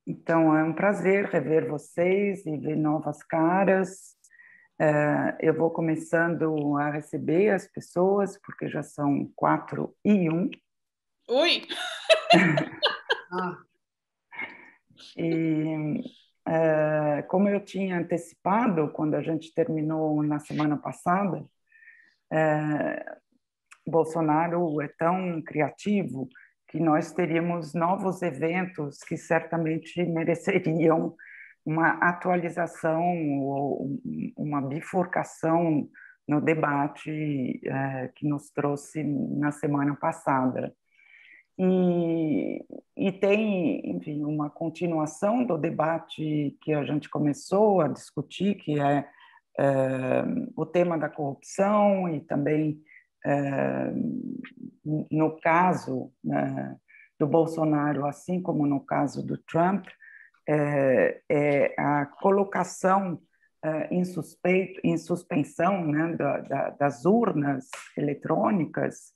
Então, é um prazer rever vocês e ver novas caras. Eu vou começando a receber as pessoas, porque já são 4:01. Ui! E, como eu tinha antecipado, quando a gente terminou na semana passada, Bolsonaro é tão criativo que nós teríamos novos eventos que certamente mereceriam uma atualização ou uma bifurcação no debate que nos trouxe na semana passada. E tem, enfim, uma continuação do debate que a gente começou a discutir, que é o tema da corrupção e também, no caso do Bolsonaro, assim como no caso do Trump, é a colocação em suspensão, né, das urnas eletrônicas,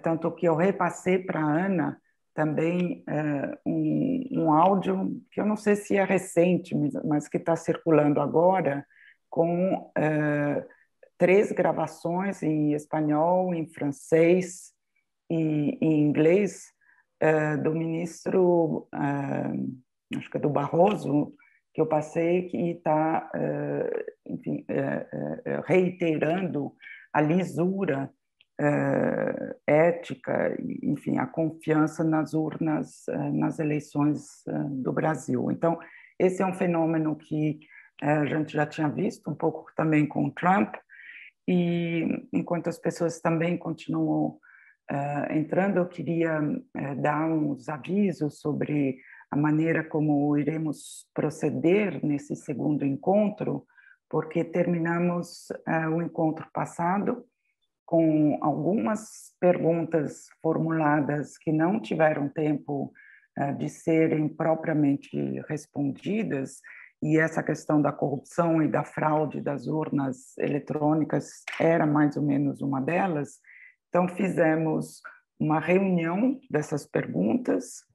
tanto que eu repassei para a Ana também um áudio que eu não sei se é recente, mas que está circulando agora, com 3 gravações em espanhol, em francês e em inglês do ministro, acho que é do Barroso, que eu passei, que está, enfim, reiterando a lisura ética, enfim, a confiança nas urnas, nas eleições do Brasil. Então, esse é um fenômeno que a gente já tinha visto um pouco também com o Trump, e enquanto as pessoas também continuam entrando, eu queria dar uns avisos sobre a maneira como iremos proceder nesse segundo encontro, porque terminamos o encontro passado com algumas perguntas formuladas que não tiveram tempo de serem propriamente respondidas, e essa questão da corrupção e da fraude das urnas eletrônicas era mais ou menos uma delas. Então, fizemos uma reunião dessas perguntas.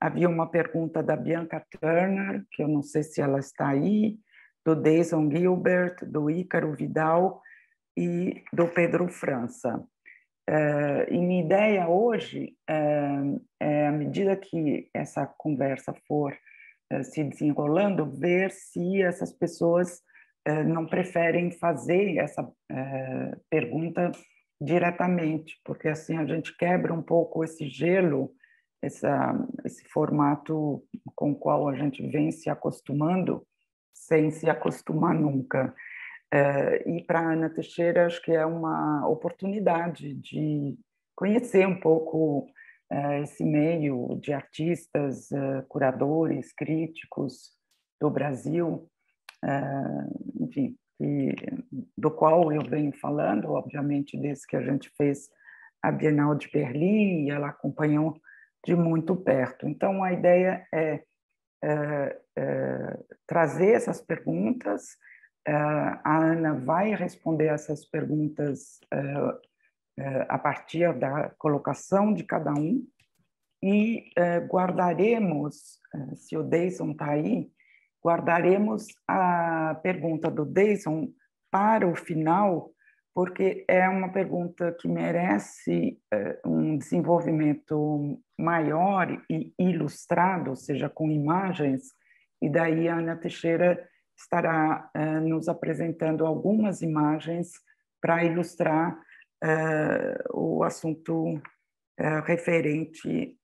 Havia uma pergunta da Bianca Turner, que eu não sei se ela está aí, do Deison Gilbert, do Ícaro Vidal e do Pedro França. E minha ideia hoje à medida que essa conversa for se desenrolando, ver se essas pessoas não preferem fazer essa pergunta diretamente, porque assim a gente quebra um pouco esse gelo, esse formato com o qual a gente vem se acostumando, sem se acostumar nunca. E para a Ana Teixeira, acho que é uma oportunidade de conhecer um pouco esse meio de artistas, curadores, críticos do Brasil, enfim, do qual eu venho falando, obviamente, desde que a gente fez a Bienal de Berlim, e ela acompanhou de muito perto. Então, a ideia é trazer essas perguntas. A Ana vai responder essas perguntas a partir da colocação de cada um, e guardaremos, se o Deison está aí, guardaremos a pergunta do Deison para o final, porque é uma pergunta que merece um desenvolvimento maior e ilustrado, ou seja, com imagens, e daí a Ana Teixeira estará nos apresentando algumas imagens para ilustrar o assunto referente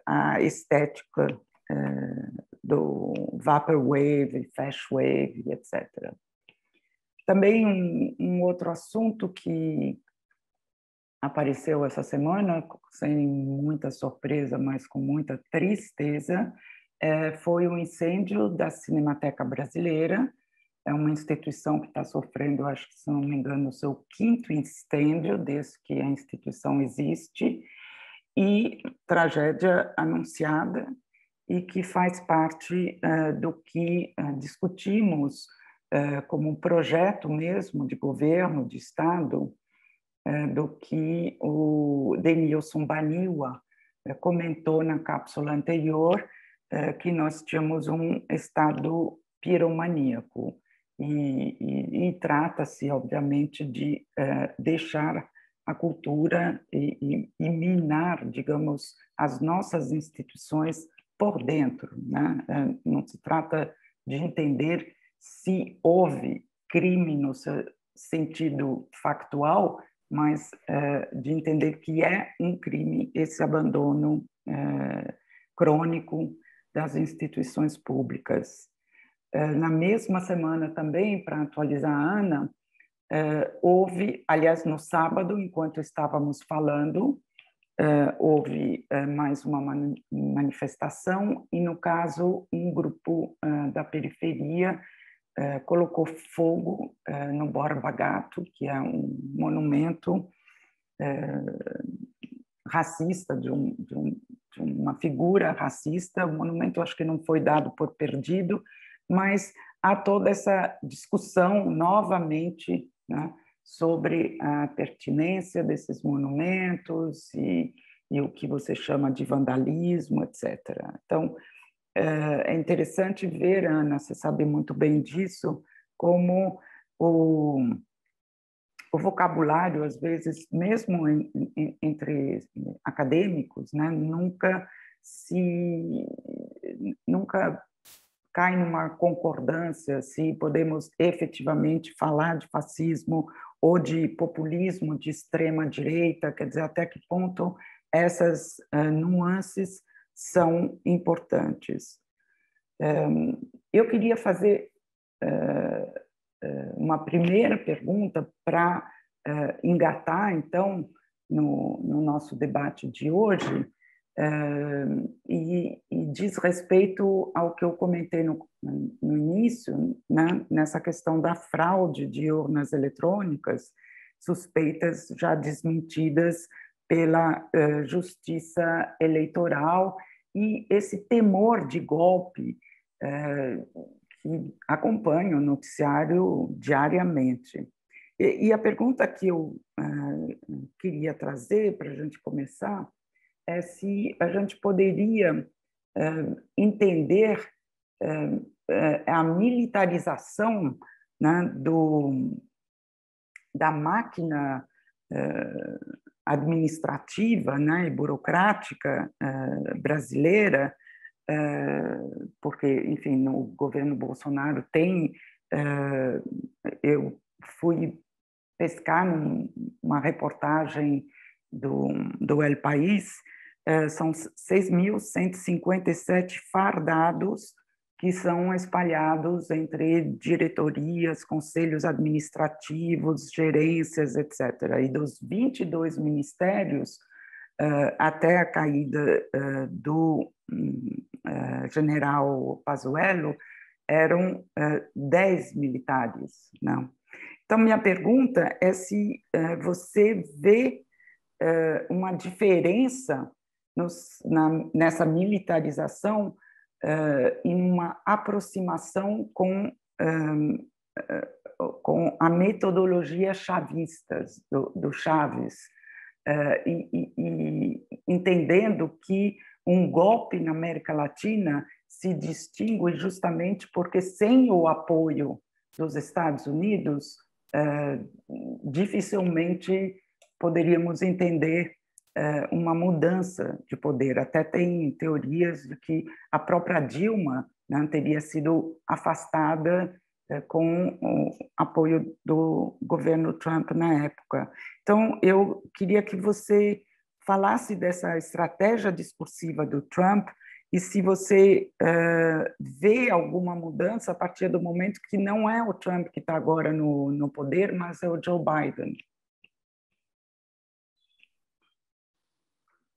à estética do Vaporwave, Flashwave, etc. Também um outro assunto que apareceu essa semana, sem muita surpresa, mas com muita tristeza, foi o incêndio da Cinemateca Brasileira. É uma instituição que está sofrendo, acho que, se não me engano, o seu 5º incêndio desde que a instituição existe, e tragédia anunciada, e que faz parte do que discutimos como um projeto mesmo de governo, de Estado, do que o Denilson Baniwa comentou na cápsula anterior, que nós tínhamos um Estado piromaníaco. E trata-se, obviamente, de deixar a cultura e minar, digamos, as nossas instituições por dentro, né? Não se trata de entender se houve crime no sentido factual, mas de entender que é um crime esse abandono crônico das instituições públicas. Na mesma semana também, para atualizar a Ana, houve, aliás, no sábado, enquanto estávamos falando, houve mais uma manifestação e, no caso, um grupo da periferia colocou fogo no Borba Gato, que é um monumento racista, de uma figura racista. O monumento, acho que não foi dado por perdido, mas há toda essa discussão novamente, né, sobre a pertinência desses monumentos e o que você chama de vandalismo, etc. Então, é interessante ver, Ana, você sabe muito bem disso, como o vocabulário, às vezes, mesmo entre acadêmicos, né, nunca cai numa concordância se podemos efetivamente falar de fascismo ou de populismo de extrema direita, quer dizer, até que ponto essas nuances são importantes. Eu queria fazer uma primeira pergunta para engatar, então, no nosso debate de hoje, e diz respeito ao que eu comentei no início, né, nessa questão da fraude de urnas eletrônicas, suspeitas já desmentidas pela Justiça Eleitoral, e esse temor de golpe que acompanha o noticiário diariamente. E a pergunta que eu queria trazer para a gente começar é se a gente poderia entender a militarização, né, da máquina administrativa, né, e burocrática brasileira, porque, enfim, no governo Bolsonaro tem... Eu fui pescar numa reportagem do El País, são 6.157 fardados que são espalhados entre diretorias, conselhos administrativos, gerências, etc. E dos 22 ministérios, até a caída do general Pazuello, eram 10 militares, não? Então, minha pergunta é se você vê uma diferença nessa militarização em uma aproximação com a metodologia chavista, do Chaves, e entendendo que um golpe na América Latina se distingue justamente porque, sem o apoio dos Estados Unidos, dificilmente poderíamos entender uma mudança de poder. Até tem teorias de que a própria Dilma, né, teria sido afastada com o apoio do governo Trump na época. Então, eu queria que você falasse dessa estratégia discursiva do Trump e se você vê alguma mudança a partir do momento que não é o Trump que está agora no poder, mas é o Joe Biden.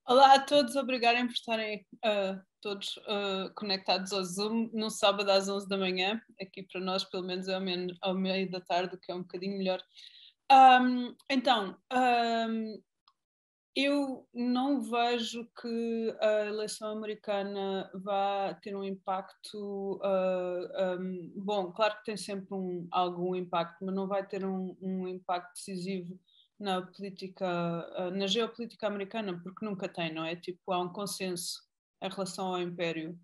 Olá a todos, obrigada por estarem todos conectados ao Zoom no sábado às 11 da manhã. Aqui para nós, pelo menos, é ao meio da tarde, que é um bocadinho melhor. Eu não vejo que a eleição americana vá ter um impacto. Bom, claro que tem sempre algum impacto, mas não vai ter um impacto decisivo na política, na geopolítica americana, porque nunca tem, não é? Tipo, há um consenso em relação ao império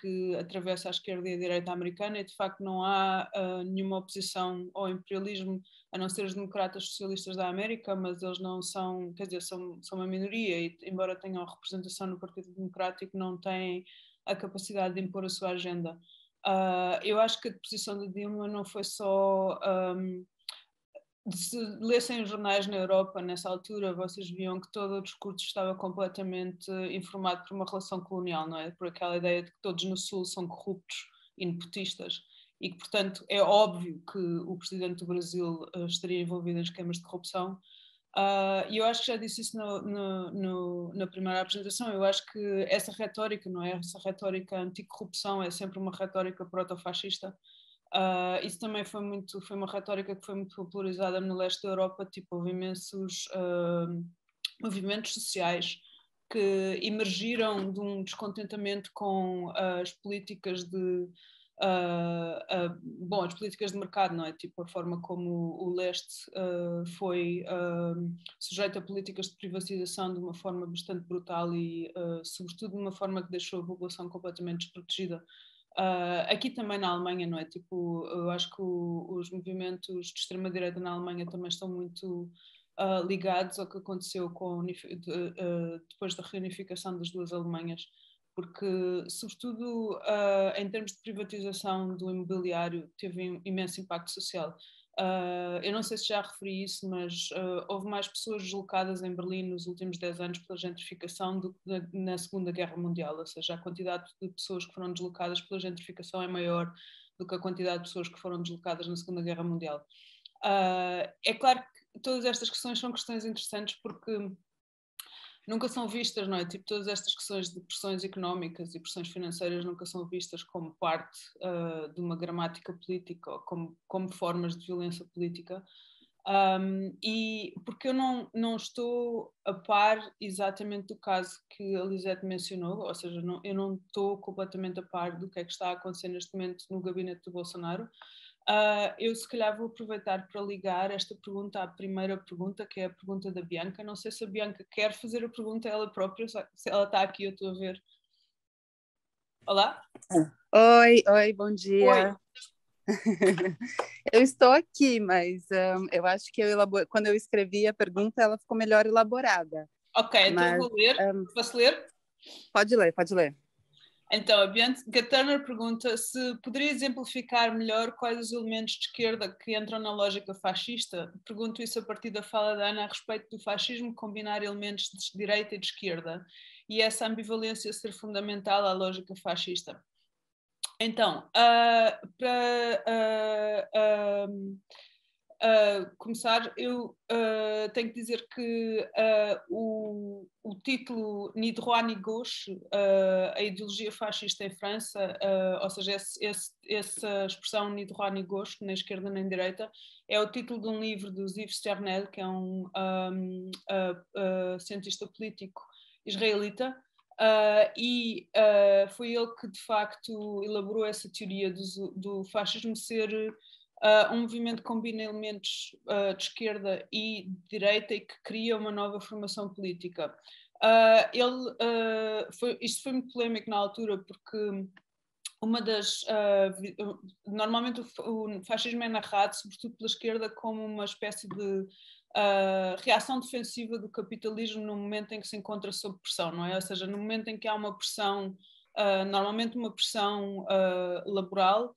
que atravessa a esquerda e a direita americana, e de facto não há nenhuma oposição ao imperialismo, a não ser os democratas socialistas da América, mas eles não são, quer dizer, são uma minoria, e embora tenham representação no Partido Democrático, não têm a capacidade de impor a sua agenda. Eu acho que a posição de Dilma não foi só... se lessem os jornais na Europa nessa altura, vocês viam que todo o discurso estava completamente informado por uma relação colonial, não é? Por aquela ideia de que todos no Sul são corruptos e nepotistas, e que, portanto, é óbvio que o presidente do Brasil estaria envolvido em esquemas de corrupção. E eu acho que já disse isso na primeira apresentação. Eu acho que essa retórica, não é? Essa retórica anticorrupção é sempre uma retórica proto-fascista. Isso também foi uma retórica que foi muito popularizada no leste da Europa, tipo, houve imensos movimentos sociais que emergiram de um descontentamento com as políticas as políticas de mercado, não é? Tipo, a forma como o leste foi sujeito a políticas de privatização de uma forma bastante brutal e, sobretudo, de uma forma que deixou a população completamente desprotegida. Aqui também na Alemanha, não é? Tipo, eu acho que os movimentos de extrema-direita na Alemanha também estão muito ligados ao que aconteceu depois da reunificação das duas Alemanhas, porque, sobretudo, em termos de privatização do imobiliário, teve um imenso impacto social. Eu não sei se já referi isso, mas houve mais pessoas deslocadas em Berlim nos últimos 10 anos pela gentrificação do que na Segunda Guerra Mundial, ou seja, a quantidade de pessoas que foram deslocadas pela gentrificação é maior do que a quantidade de pessoas que foram deslocadas na Segunda Guerra Mundial. É claro que todas estas questões são questões interessantes porque nunca são vistas, não é? Tipo, todas estas questões de pressões económicas e pressões financeiras nunca são vistas como parte de uma gramática política ou como formas de violência política. E porque eu não estou a par exatamente do caso que a Lisete mencionou, ou seja, eu não estou completamente a par do que é que está a acontecer neste momento no gabinete do Bolsonaro. Eu se calhar vou aproveitar para ligar esta pergunta à primeira pergunta, que é a pergunta da Bianca. Não sei se a Bianca quer fazer a pergunta ela própria, se ela está aqui, eu estou a ver. Olá? Oi, bom dia. Oi. Eu estou aqui, mas eu acho que quando eu escrevi a pergunta, ela ficou melhor elaborada. Ok, então vou ler. Posso ler? Pode ler. Então, a Bianca Turner pergunta se poderia exemplificar melhor quais os elementos de esquerda que entram na lógica fascista. Pergunto isso a partir da fala da Ana a respeito do fascismo combinar elementos de direita e de esquerda e essa ambivalência ser fundamental à lógica fascista. Então, para começar, eu tenho que dizer que o título Ni droit ni gauche, a ideologia fascista em França, ou seja, essa expressão Ni droit ni gauche, nem esquerda nem direita, é o título de um livro do Ziv Sternel, que é um cientista político israelita, foi ele que de facto elaborou essa teoria do fascismo ser um movimento que combina elementos de esquerda e de direita e que cria uma nova formação política. Isto foi muito polémico na altura porque normalmente o fascismo é narrado, sobretudo pela esquerda, como uma espécie de reação defensiva do capitalismo no momento em que se encontra sob pressão, não é? Ou seja, no momento em que há uma pressão, normalmente uma pressão laboral,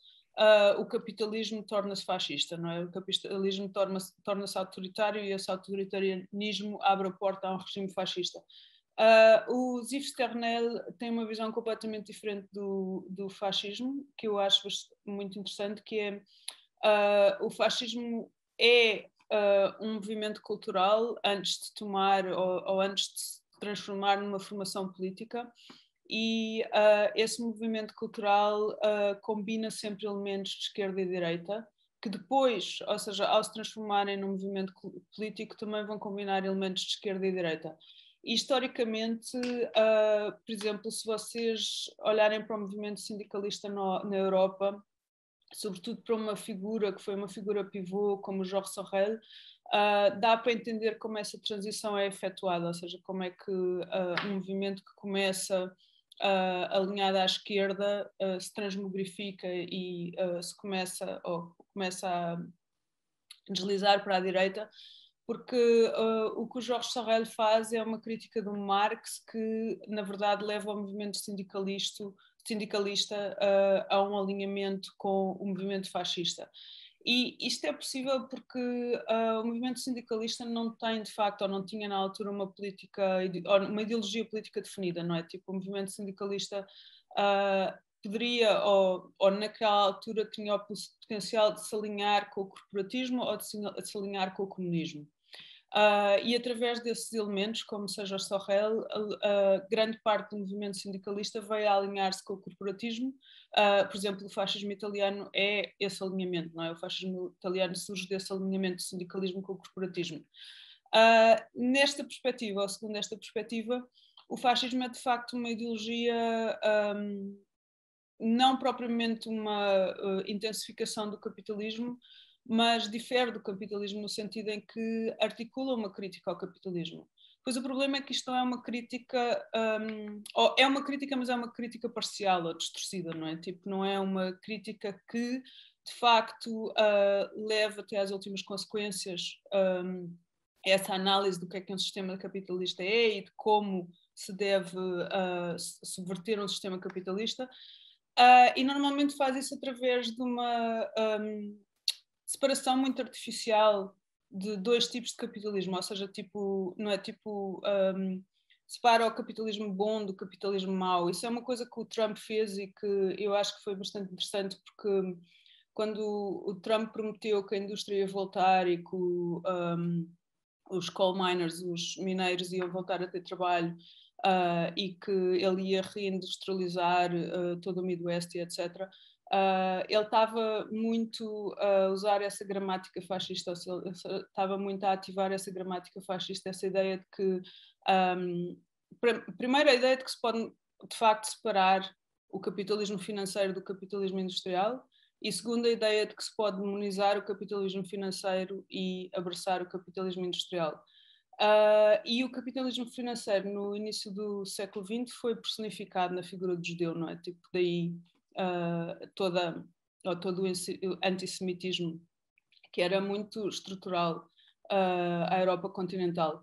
o capitalismo torna-se fascista, não é? O capitalismo torna-se autoritário e esse autoritarismo abre a porta a um regime fascista. O Ziv Sternel tem uma visão completamente diferente do fascismo, que eu acho muito interessante, que é o fascismo é um movimento cultural antes de tomar ou antes de se transformar numa formação política, e esse movimento cultural combina sempre elementos de esquerda e direita, que depois, ou seja, ao se transformarem num movimento político, também vão combinar elementos de esquerda e direita. E, historicamente, por exemplo, se vocês olharem para o movimento sindicalista na Europa, sobretudo para uma figura que foi uma figura pivô como Georges Sorel, dá para entender como essa transição é efetuada, ou seja, como é que um movimento que começa alinhada à esquerda se transmogrifica e se começa a deslizar para a direita, porque o que o Jorge Sorel faz é uma crítica do Marx que, na verdade, leva o movimento sindicalista a um alinhamento com o movimento fascista. E isto é possível porque o movimento sindicalista não tem, de facto, ou não tinha na altura uma ideologia política definida, não é? Tipo, o movimento sindicalista poderia, ou naquela altura tinha o potencial de se alinhar com o corporatismo ou de se alinhar com o comunismo. E através desses elementos, como seja o Sorel, grande parte do movimento sindicalista veio a alinhar-se com o corporatismo. Por exemplo, o fascismo italiano é esse alinhamento, não é? O fascismo italiano surge desse alinhamento do sindicalismo com o corporatismo. Nesta perspectiva, ou segundo esta perspectiva, o fascismo é de facto uma ideologia não propriamente uma intensificação do capitalismo, mas difere do capitalismo no sentido em que articula uma crítica ao capitalismo. Pois o problema é que isto não é uma crítica, é uma crítica, mas é uma crítica parcial ou distorcida, não é? Tipo, não é uma crítica que, de facto, leva até às últimas consequências essa análise do que é um sistema capitalista é e de como se deve subverter um sistema capitalista. E normalmente faz isso através de uma separação muito artificial de dois tipos de capitalismo, ou seja, tipo, não é tipo separa o capitalismo bom do capitalismo mau. Isso é uma coisa que o Trump fez e que eu acho que foi bastante interessante, porque quando o Trump prometeu que a indústria ia voltar e que os coal miners, os mineiros, iam voltar a ter trabalho e que ele ia reindustrializar todo o Midwest e etc., ele estava muito a usar essa gramática fascista, estava muito a ativar essa gramática fascista, essa ideia de que, primeiro a ideia de que se pode de facto separar o capitalismo financeiro do capitalismo industrial, e segunda a ideia de que se pode demonizar o capitalismo financeiro e abraçar o capitalismo industrial. E o capitalismo financeiro no início do século XX foi personificado na figura do judeu, não é? Tipo, daí todo o antissemitismo que era muito estrutural à Europa continental.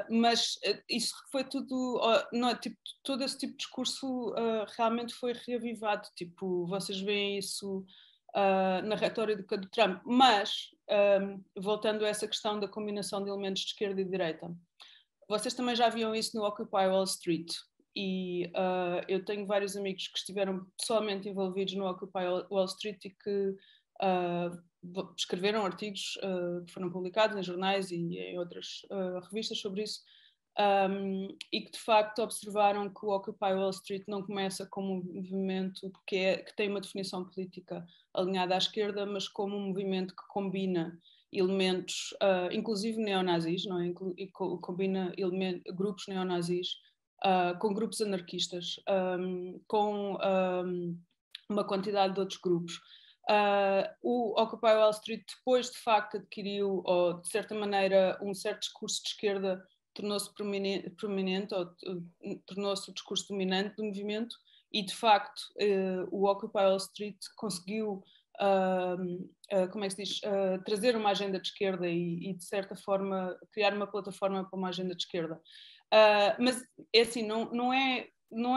Mas isso foi tudo, não é? Tipo, todo esse tipo de discurso realmente foi reavivado. Tipo, vocês veem isso na retórica do Trump. Mas, voltando a essa questão da combinação de elementos de esquerda e de direita, vocês também já viam isso no Occupy Wall Street. E eu tenho vários amigos que estiveram pessoalmente envolvidos no Occupy Wall Street e que escreveram artigos que foram publicados em jornais e em outras revistas sobre isso, e que de facto observaram que o Occupy Wall Street não começa como um movimento que tem uma definição política alinhada à esquerda, mas como um movimento que combina elementos, inclusive neonazis, não é? E combina grupos neonazis com grupos anarquistas, com uma quantidade de outros grupos. O Occupy Wall Street depois de facto adquiriu, ou de certa maneira, um certo discurso de esquerda tornou-se prominente ou tornou-se o discurso dominante do movimento e de facto o Occupy Wall Street conseguiu como é que se diz, trazer uma agenda de esquerda e de certa forma criar uma plataforma para uma agenda de esquerda. Mas é assim, não é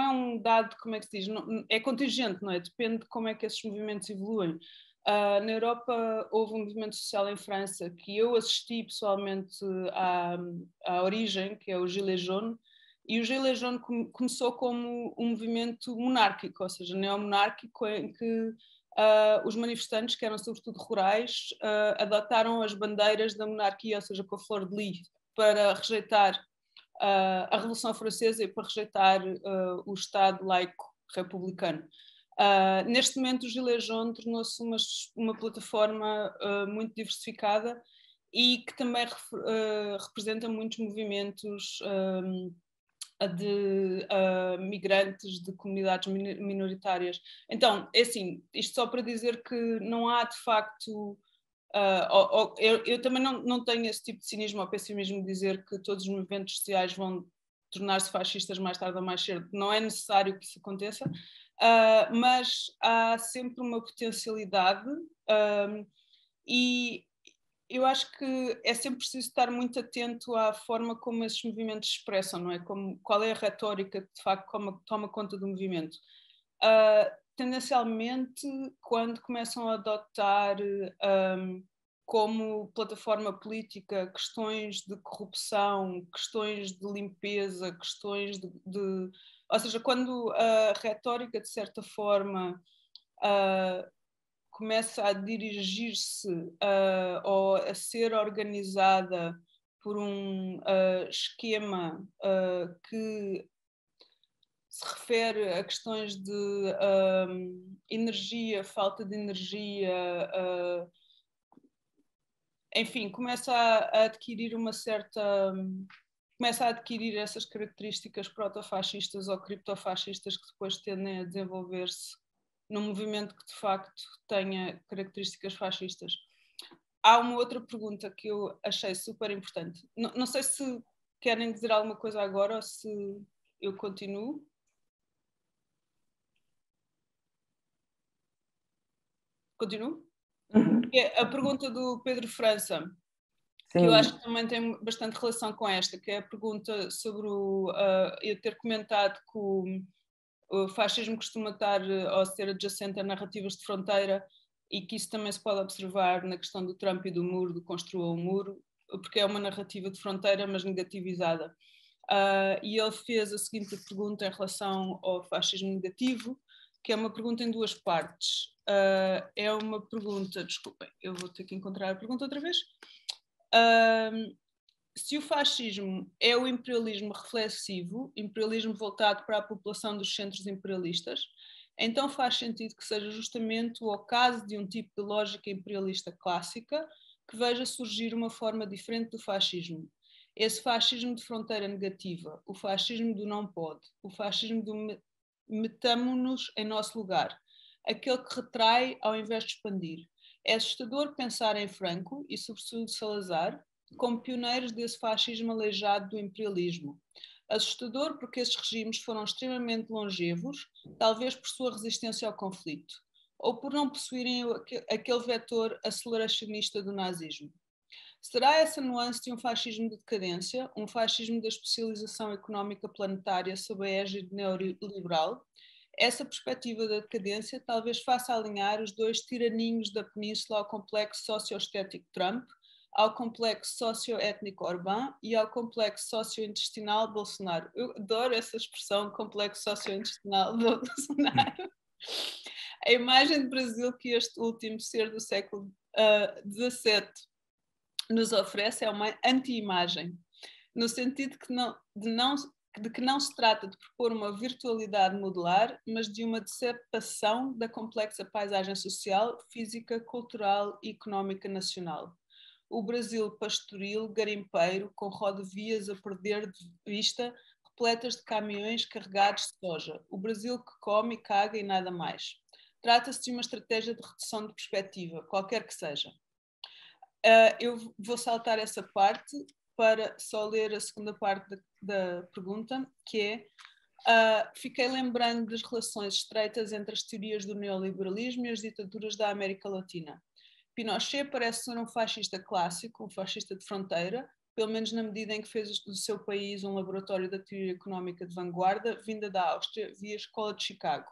um dado, como é que se diz, é contingente, não é? Depende de como é que esses movimentos evoluem. Na Europa houve um movimento social em França que eu assisti pessoalmente à origem, que é o Gilets jaunes, e o Gilets jaunes começou como um movimento monárquico, ou seja, neomonárquico, em que os manifestantes, que eram sobretudo rurais, adotaram as bandeiras da monarquia, ou seja, com a flor de lis, para rejeitar a Revolução Francesa e para rejeitar o Estado laico republicano. Neste momento o Gilets jaunes tornou-se uma plataforma muito diversificada e que também representa muitos movimentos de migrantes, de comunidades minoritárias. Então, é assim, isto só para dizer que não há de facto... eu também não tenho esse tipo de cinismo ou pessimismo de dizer que todos os movimentos sociais vão tornar-se fascistas mais tarde ou mais cedo. Não é necessário que isso aconteça, mas há sempre uma potencialidade e eu acho que é sempre preciso estar muito atento à forma como esses movimentos se expressam, não é? Qual é a retórica que de facto toma conta do movimento. Tendencialmente, quando começam a adotar como plataforma política questões de corrupção, questões de limpeza, questões ou seja, quando a retórica, de certa forma, começa a dirigir-se ou a ser organizada por um esquema que se refere a questões de energia, falta de energia, enfim, começa a adquirir uma certa... começa a adquirir essas características protofascistas ou criptofascistas que depois tendem a desenvolver-se num movimento que de facto tenha características fascistas. Há uma outra pergunta que eu achei super importante. Não sei se querem dizer alguma coisa agora ou se eu continuo. Continuo? É a pergunta do Pedro França, Sim. que eu acho que também tem bastante relação com esta, que é a pergunta sobre eu ter comentado que o fascismo costuma estar ou ser adjacente a narrativas de fronteira e que isso também se pode observar na questão do Trump e do muro, do construa um muro, porque é uma narrativa de fronteira, mas negativizada. E ele fez a seguinte pergunta em relação ao fascismo negativo, que é uma pergunta em duas partes. É uma pergunta, desculpem, eu vou ter que encontrar a pergunta outra vez. Se o fascismo é o imperialismo reflexivo, imperialismo voltado para a população dos centros imperialistas, então faz sentido que seja justamente o ocaso de um tipo de lógica imperialista clássica que veja surgir uma forma diferente do fascismo. Esse fascismo de fronteira negativa, o fascismo do não pode, o fascismo do metamo-nos em nosso lugar, aquele que retrai ao invés de expandir. É assustador pensar em Franco e, sobretudo, Salazar como pioneiros desse fascismo aleijado do imperialismo. Assustador porque esses regimes foram extremamente longevos, talvez por sua resistência ao conflito, ou por não possuírem aquele vetor aceleracionista do nazismo. Será essa nuance de um fascismo de decadência, um fascismo da especialização económica planetária sob a égide neoliberal? Essa perspectiva da decadência talvez faça alinhar os dois tiraninhos da península ao complexo socioestético Trump, ao complexo socioétnico Orbán e ao complexo sociointestinal Bolsonaro. Eu adoro essa expressão, complexo sociointestinal Bolsonaro. A imagem de Brasil que este último ser do século XVII nos oferece é uma anti-imagem, no sentido de que não se trata de propor uma virtualidade modular, mas de uma dissipação da complexa paisagem social, física, cultural e económica nacional. O Brasil pastoril, garimpeiro, com rodovias a perder de vista, repletas de caminhões carregados de soja. O Brasil que come, caga e nada mais. Trata-se de uma estratégia de redução de perspectiva, qualquer que seja. Eu vou saltar essa parte para só ler a segunda parte da pergunta, que é: fiquei lembrando das relações estreitas entre as teorias do neoliberalismo e as ditaduras da América Latina. Pinochet parece ser um fascista clássico, um fascista de fronteira, pelo menos na medida em que fez do seu país um laboratório da teoria económica de vanguarda, vinda da Áustria, via Escola de Chicago.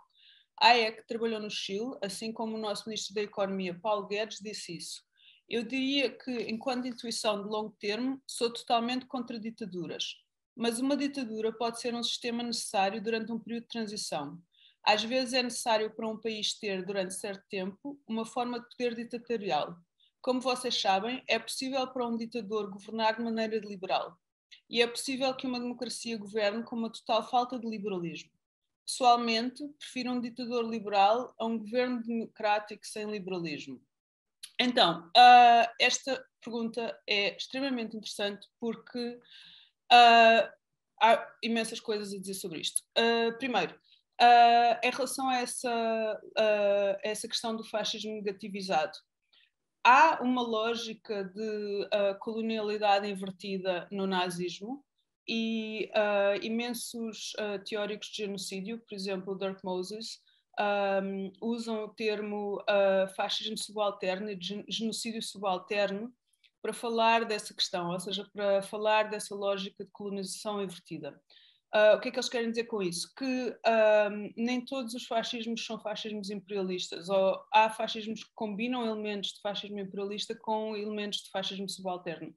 Hayek trabalhou no Chile, assim como o nosso ministro da Economia, Paulo Guedes, disse isso. Eu diria que, enquanto intuição de longo termo, sou totalmente contra ditaduras. Mas uma ditadura pode ser um sistema necessário durante um período de transição. Às vezes é necessário para um país ter, durante certo tempo, uma forma de poder ditatorial. Como vocês sabem, é possível para um ditador governar de maneira liberal. E é possível que uma democracia governe com uma total falta de liberalismo. Pessoalmente, prefiro um ditador liberal a um governo democrático sem liberalismo. Então, esta pergunta é extremamente interessante porque há imensas coisas a dizer sobre isto. Primeiro, em relação a essa questão do fascismo negativizado, há uma lógica de colonialidade invertida no nazismo, e imensos teóricos de genocídio, por exemplo, Dirk Moses, usam o termo fascismo subalterno e genocídio subalterno para falar dessa questão, ou seja, para falar dessa lógica de colonização invertida. O que é que eles querem dizer com isso? Que nem todos os fascismos são fascismos imperialistas, ou há fascismos que combinam elementos de fascismo imperialista com elementos de fascismo subalterno.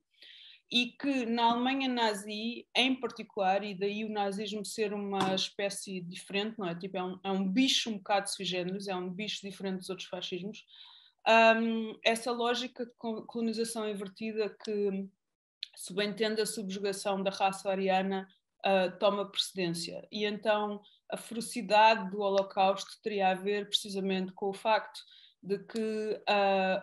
E que na Alemanha nazi, em particular, e daí o nazismo ser uma espécie diferente, não é? Tipo, é um bicho um bocado sui generis, é um bicho diferente dos outros fascismos. Essa lógica de colonização invertida que subentende a subjugação da raça ariana toma precedência. E então a ferocidade do Holocausto teria a ver precisamente com o facto de que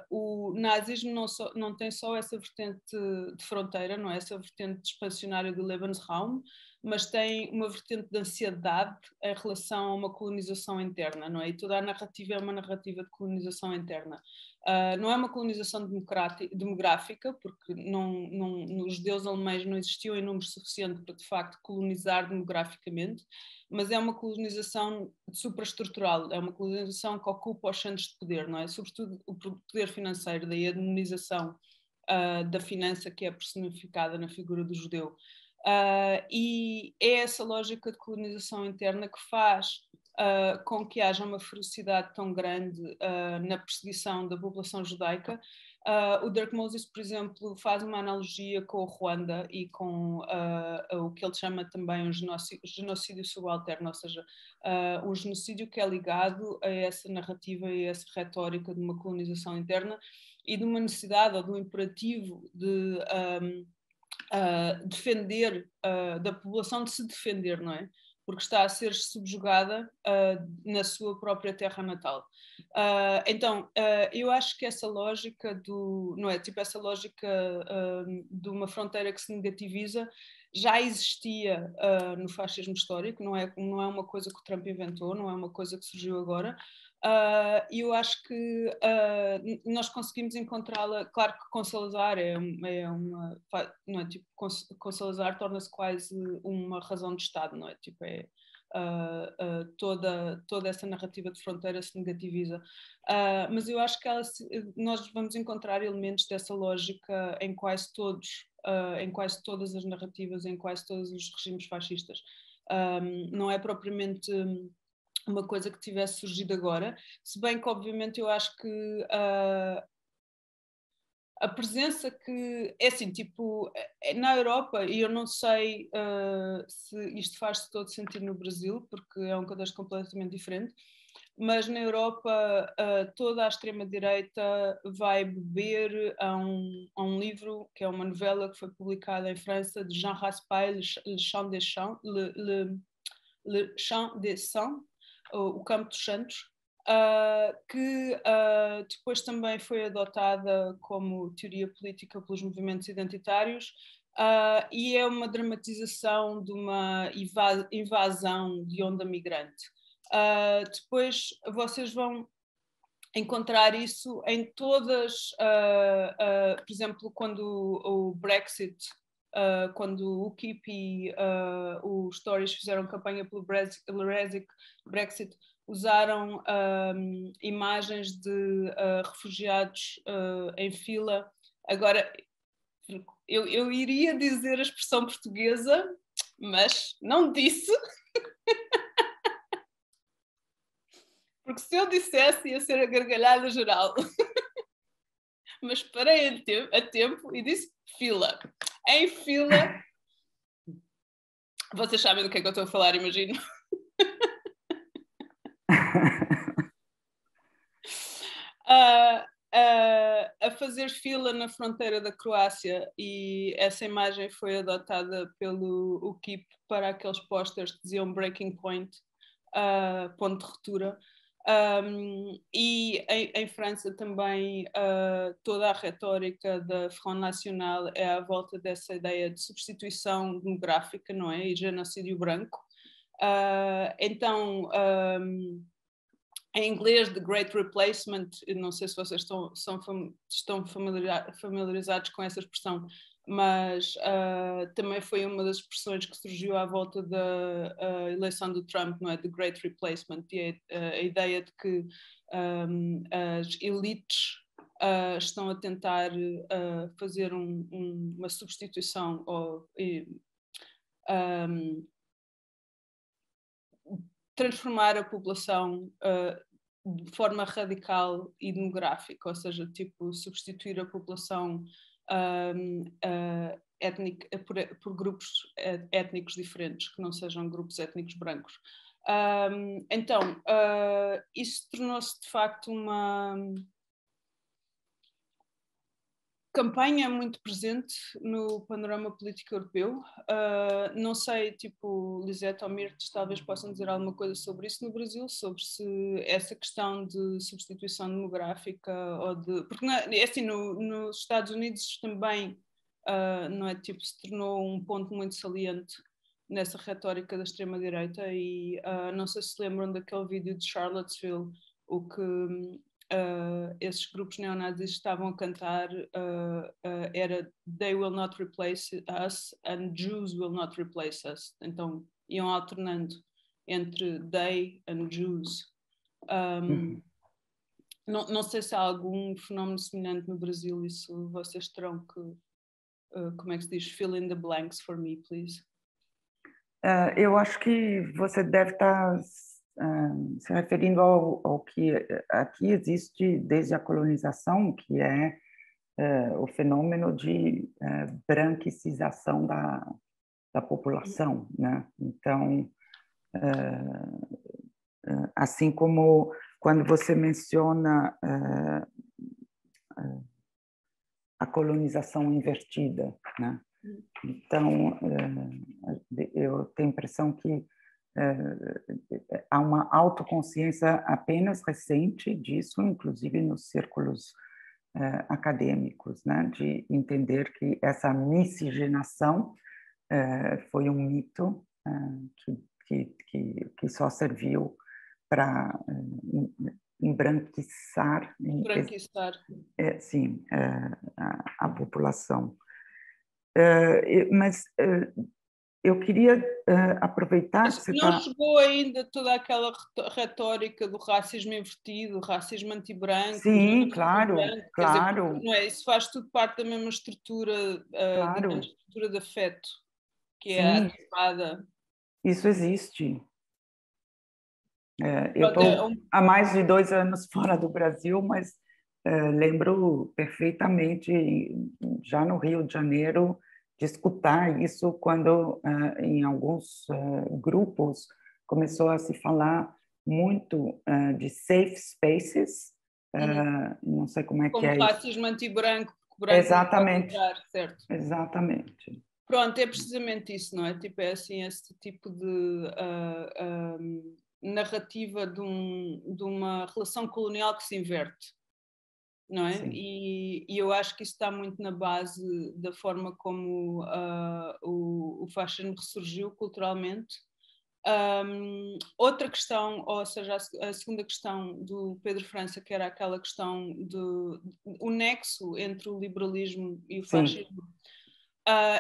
o nazismo não tem só essa vertente de fronteira, não é? Essa vertente expansionária do Lebensraum, mas tem uma vertente de ansiedade em relação a uma colonização interna, não é? E toda a narrativa é uma narrativa de colonização interna. Não é uma colonização demográfica, porque os judeus alemães não existiam em número suficiente para, de facto, colonizar demograficamente, mas é uma colonização supraestrutural, é uma colonização que ocupa os centros de poder, não é? Sobretudo o poder financeiro, daí a demonização da finança que é personificada na figura do judeu. E é essa lógica de colonização interna que faz com que haja uma ferocidade tão grande na perseguição da população judaica. O Dirk Moses, por exemplo, faz uma analogia com o Ruanda e com o que ele chama também um genocídio subalterno, ou seja, um genocídio que é ligado a essa narrativa e a essa retórica de uma colonização interna e de uma necessidade ou de um imperativo de defender, da população de se defender, não é? Porque está a ser subjugada na sua própria terra natal. Então, eu acho que essa lógica não é? Tipo, essa lógica de uma fronteira que se negativiza já existia no fascismo histórico, não é uma coisa que o Trump inventou, não é uma coisa que surgiu agora. E eu acho que nós conseguimos encontrá-la, claro que com Salazar não é? Tipo, com Salazar torna-se quase uma razão de Estado, não é? Tipo, toda essa narrativa de fronteira se negativiza. Mas eu acho que nós vamos encontrar elementos dessa lógica em quase todas as narrativas, em quase todos os regimes fascistas. Não é propriamente uma coisa que tivesse surgido agora, se bem que obviamente eu acho que a presença que é assim, tipo, na Europa, e eu não sei se isto faz todo sentido no Brasil, porque é um contexto completamente diferente, mas na Europa toda a extrema-direita vai beber a um livro, que é uma novela que foi publicada em França, de Jean Raspail, Le Champ des Sangs, o Campo dos Santos, que depois também foi adotada como teoria política pelos movimentos identitários, e é uma dramatização de uma invasão de onda migrante. Depois vocês vão encontrar isso em todas, por exemplo, quando o Brexit, quando o UKIP e os Tories fizeram campanha pelo Brexit, usaram imagens de refugiados em fila. Agora, eu iria dizer a expressão portuguesa, mas não disse. Porque se eu dissesse ia ser a gargalhada geral. Mas parei a tempo e disse fila. Em fila. Vocês sabem do que é que eu estou a falar, imagino. A fazer fila na fronteira da Croácia, e essa imagem foi adotada pelo UKIP para aqueles posters que diziam breaking point, ponto de ruptura. E em França também toda a retórica da Front National é à volta dessa ideia de substituição demográfica, não é? E genocídio branco. Então, em inglês, The Great Replacement, não sei se vocês estão familiarizados com essa expressão, mas também foi uma das expressões que surgiu à volta da eleição do Trump, não é? The Great Replacement, e a ideia de que as elites estão a tentar fazer uma substituição ou transformar a população de forma radical e demográfica, ou seja, tipo substituir a população étnica por grupos étnicos diferentes, que não sejam grupos étnicos brancos. Então, isso tornou-se de facto uma campanha muito presente no panorama político europeu. Não sei, tipo, Lisete ou Mirtes talvez possam dizer alguma coisa sobre isso no Brasil, sobre se essa questão de substituição demográfica ou de... Porque assim, nos Estados Unidos também, não é, tipo, se tornou um ponto muito saliente nessa retórica da extrema-direita e não sei se lembram daquele vídeo de Charlottesville, o que... esses grupos neonazis estavam a cantar era They will not replace us and Jews will not replace us. Então iam alternando entre they and Jews. Não sei se há algum fenómeno semelhante no Brasil, isso vocês terão que, como é que se diz? Fill in the blanks for me, please. Eu acho que você deve estar se referindo ao que aqui existe desde a colonização, que é o fenômeno de branquicização da população, né? Então, assim como quando você menciona a colonização invertida, né? Então, eu tenho a impressão que há uma autoconsciência apenas recente disso, inclusive nos círculos acadêmicos, né, de entender que essa miscigenação foi um mito que só serviu para embranquiçar sim, a população. Mas eu queria aproveitar que você não chegou ainda toda aquela retórica do racismo invertido, racismo anti-branco. Sim, claro, claro. Dizer, não é? Isso faz tudo parte da mesma estrutura, claro. digamos, estrutura de afeto, que é ativada. Isso existe. Eu estou há mais de 2 anos fora do Brasil, mas lembro perfeitamente, já no Rio de Janeiro, de escutar isso quando, em alguns grupos, começou a se falar muito de safe spaces, não sei como é que é isso. Como racismo anti-branco, exatamente, não pode certo? Exatamente. Pronto, é precisamente isso, não é? Tipo, é assim, esse tipo de narrativa de uma relação colonial que se inverte. Não é? E eu acho que isso está muito na base da forma como o fascismo ressurgiu culturalmente. Outra questão, ou seja, a segunda questão do Pedro França, que era aquela questão do nexo entre o liberalismo e o fascismo.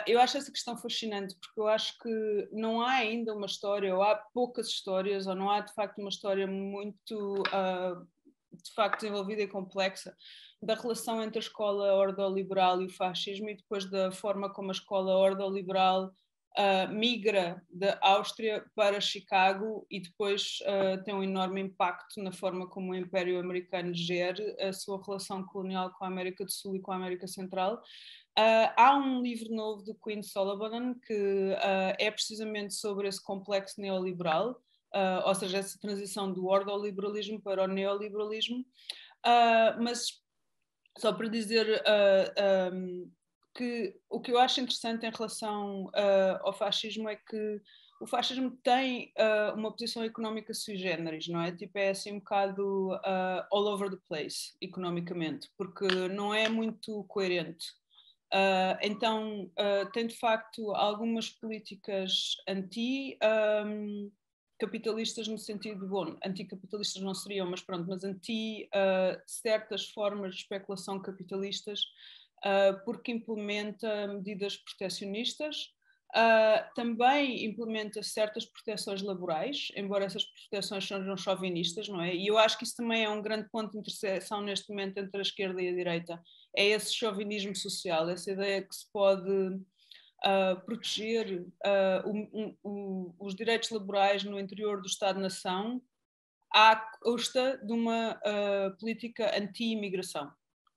Eu acho essa questão fascinante, porque eu acho que não há ainda uma história, ou há poucas histórias, ou não há de facto uma história muito de facto desenvolvida e complexa da relação entre a escola ordoliberal e o fascismo e depois da forma como a escola ordoliberal migra da Áustria para Chicago e depois tem um enorme impacto na forma como o Império Americano gere a sua relação colonial com a América do Sul e com a América Central. Há um livro novo do Quinn Sullivan que é precisamente sobre esse complexo neoliberal, ou seja, essa transição do ordoliberalismo para o neoliberalismo, mas só para dizer que o que eu acho interessante em relação ao fascismo é que o fascismo tem uma posição económica sui generis, não é? Tipo, é assim um bocado all over the place, economicamente, porque não é muito coerente. Então, tem de facto algumas políticas capitalistas no sentido, bom, anticapitalistas não seriam, mas pronto, mas certas formas de especulação capitalistas porque implementa medidas proteccionistas, também implementa certas proteções laborais, embora essas proteções sejam chauvinistas, não é? E eu acho que isso também é um grande ponto de interseção neste momento entre a esquerda e a direita, é esse chauvinismo social, essa ideia que se pode proteger os direitos laborais no interior do Estado-nação à custa de uma política anti-imigração.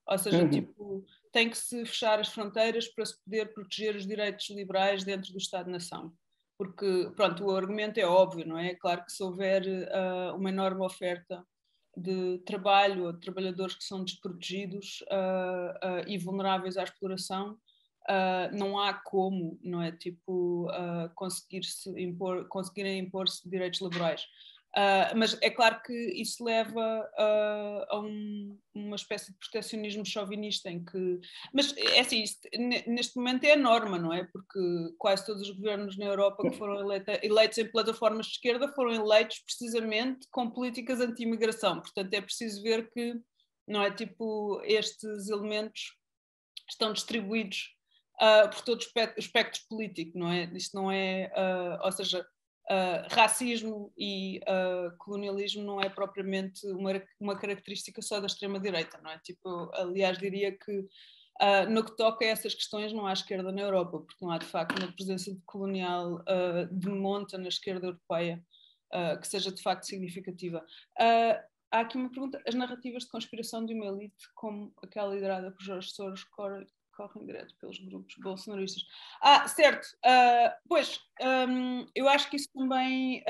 Ou seja, tipo, tem que se fechar as fronteiras para se poder proteger os direitos liberais dentro do Estado-nação. Porque, pronto, o argumento é óbvio, não é? É claro que se houver uma enorme oferta de trabalho ou de trabalhadores que são desprotegidos e vulneráveis à exploração, não há como, não é? Tipo, conseguirem impor-se direitos laborais. Mas é claro que isso leva a uma espécie de proteccionismo chauvinista em que... Mas é assim, neste momento é a norma, não é? Porque quase todos os governos na Europa que foram eleitos em plataformas de esquerda foram eleitos precisamente com políticas anti-imigração. Portanto, é preciso ver que, não é? Tipo, estes elementos estão distribuídos por todo o espectro político, não é? Isto não é... ou seja... racismo e colonialismo não é propriamente uma característica só da extrema-direita, não é? Tipo, aliás, diria que no que toca a essas questões não há esquerda na Europa, porque não há de facto uma presença colonial de monta na esquerda europeia que seja de facto significativa. Há aqui uma pergunta: as narrativas de conspiração de uma elite, como aquela liderada por Jorge Soros, correm direto pelos grupos bolsonaristas. Certo. Pois, eu acho que isso também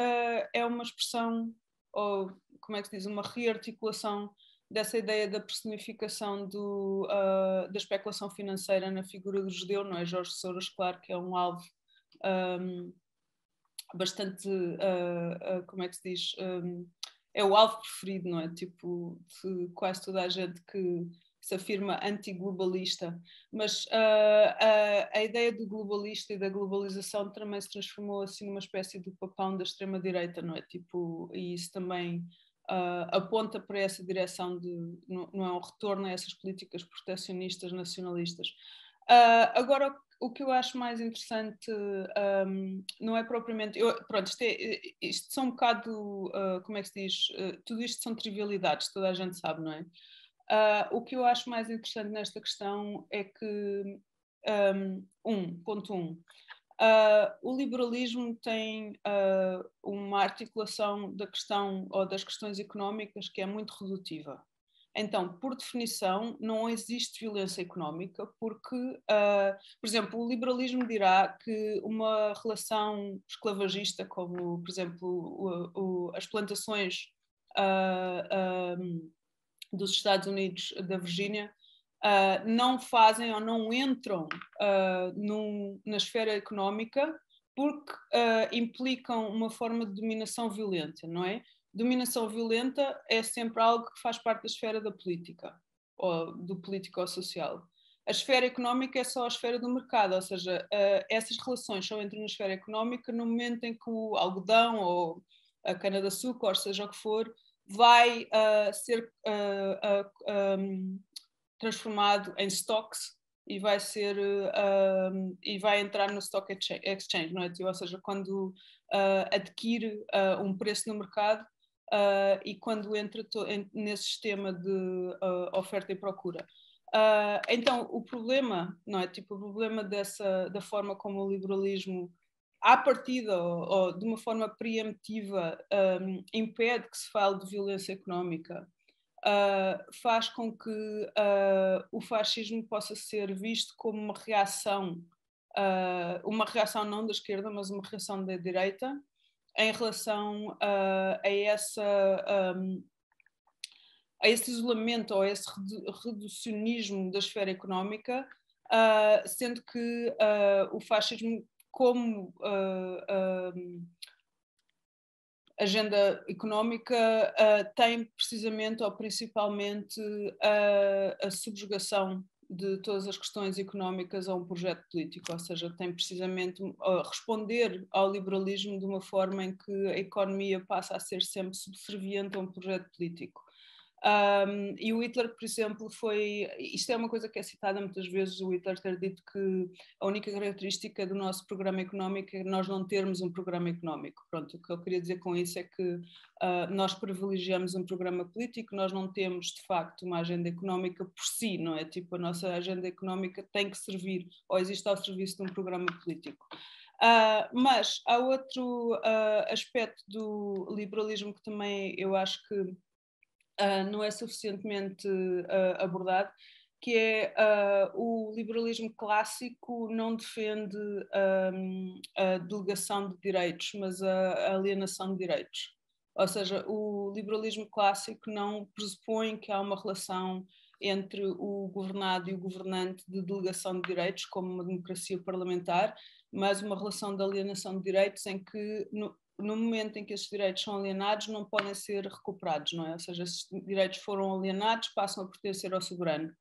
é uma expressão, ou como é que se diz, uma rearticulação dessa ideia da personificação da especulação financeira na figura do judeu, não é? Jorge Soros, claro que é um alvo bastante, como é que se diz, é o alvo preferido, não é? Tipo, de quase toda a gente que se afirma anti-globalista, mas a ideia do globalista e da globalização também se transformou assim numa espécie de papão da extrema-direita, não é? Tipo, e isso também aponta para essa direção de, não é um retorno a essas políticas proteccionistas, nacionalistas. Agora, o que eu acho mais interessante não é propriamente... pronto, isto são um bocado, como é que se diz? Tudo isto são trivialidades, toda a gente sabe, não é? O que eu acho mais interessante nesta questão é que, ponto 1, o liberalismo tem uma articulação da questão ou das questões económicas que é muito redutiva. Então, por definição, não existe violência económica porque, por exemplo, o liberalismo dirá que uma relação esclavagista, como, por exemplo, as plantações dos Estados Unidos da Virgínia, não fazem ou não entram na esfera económica porque implicam uma forma de dominação violenta, não é? Dominação violenta é sempre algo que faz parte da esfera da política, ou do político-social. A esfera económica é só a esfera do mercado, ou seja, essas relações só entram na esfera económica no momento em que o algodão ou a cana-de-açúcar, ou seja o que for, vai ser transformado em stocks e vai ser e vai entrar no stock exchange, não é? Ou seja, quando adquire um preço no mercado e quando entra nesse sistema de oferta e procura. Então, o problema, não é? Tipo, o problema da forma como o liberalismo, à partida ou de uma forma preemptiva, impede que se fale de violência económica, faz com que o fascismo possa ser visto como uma reação não da esquerda, mas uma reação da direita, em relação a esse isolamento ou a esse reducionismo da esfera económica, sendo que o fascismo, como agenda económica, tem precisamente ou principalmente a subjugação de todas as questões económicas a um projeto político, ou seja, tem precisamente responder ao liberalismo de uma forma em que a economia passa a ser sempre subserviente a um projeto político. E o Hitler, por exemplo, isto é uma coisa que é citada muitas vezes, o Hitler ter dito que a única característica do nosso programa económico é nós não termos um programa económico. Pronto, o que eu queria dizer com isso é que nós privilegiamos um programa político, nós não temos de facto uma agenda económica por si, não é? Tipo, a nossa agenda económica tem que servir, ou existe ao serviço de um programa político. Mas há outro aspecto do liberalismo que também eu acho que não é suficientemente abordado, que é o liberalismo clássico não defende a delegação de direitos, mas a alienação de direitos. Ou seja, o liberalismo clássico não pressupõe que há uma relação entre o governado e o governante de delegação de direitos, como uma democracia parlamentar, mas uma relação de alienação de direitos em que no momento em que esses direitos são alienados, não podem ser recuperados, não é? Ou seja, esses direitos foram alienados, passam a pertencer ao soberano.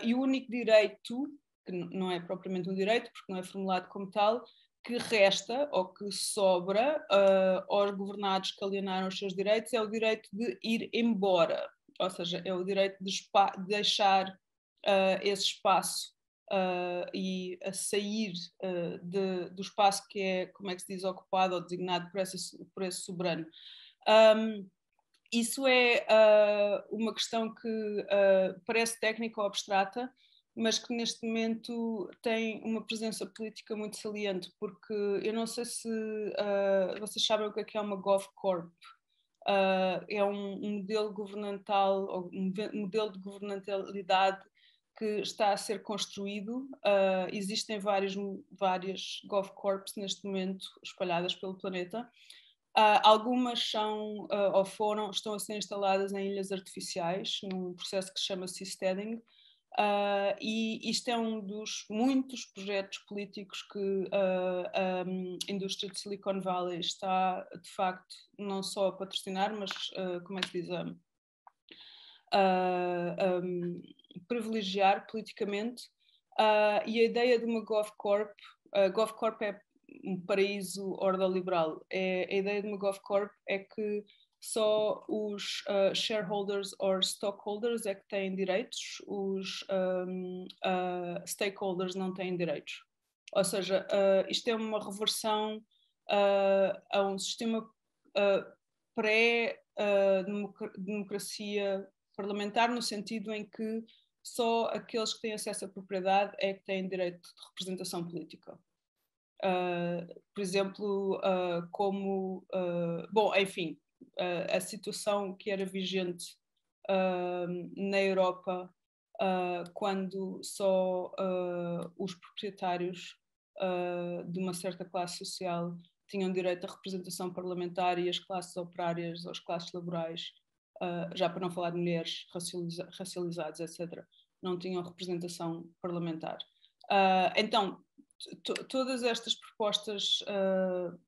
E o único direito, que não é propriamente um direito, porque não é formulado como tal, que resta ou que sobra aos governados que alienaram os seus direitos é o direito de ir embora, ou seja, é o direito de deixar esse espaço e a sair do espaço que é, como é que se diz, ocupado ou designado por esse soberano. Isso é uma questão que parece técnica ou abstrata, mas que neste momento tem uma presença política muito saliente, porque eu não sei se vocês sabem o que é uma GovCorp. É um modelo governamental, ou um modelo de governamentalidade que está a ser construído. Existem várias GovCorps neste momento espalhadas pelo planeta. Algumas são ou estão a ser instaladas em ilhas artificiais, num processo que se chama seasteading, e isto é um dos muitos projetos políticos que a indústria de Silicon Valley está, de facto, não só a patrocinar, mas, como é que se diz, privilegiar politicamente. E a ideia de uma GovCorp, GovCorp é um paraíso ordoliberal. A ideia de uma GovCorp é que só os shareholders ou stockholders é que têm direitos, os stakeholders não têm direitos. Ou seja, isto é uma reversão a um sistema pré-democracia parlamentar, no sentido em que só aqueles que têm acesso à propriedade é que têm direito de representação política. Por exemplo, bom, enfim, a situação que era vigente na Europa quando só os proprietários de uma certa classe social tinham direito à representação parlamentar e as classes operárias ou as classes laborais, já para não falar de mulheres racializadas, etc., não tinham representação parlamentar. Então, todas estas propostas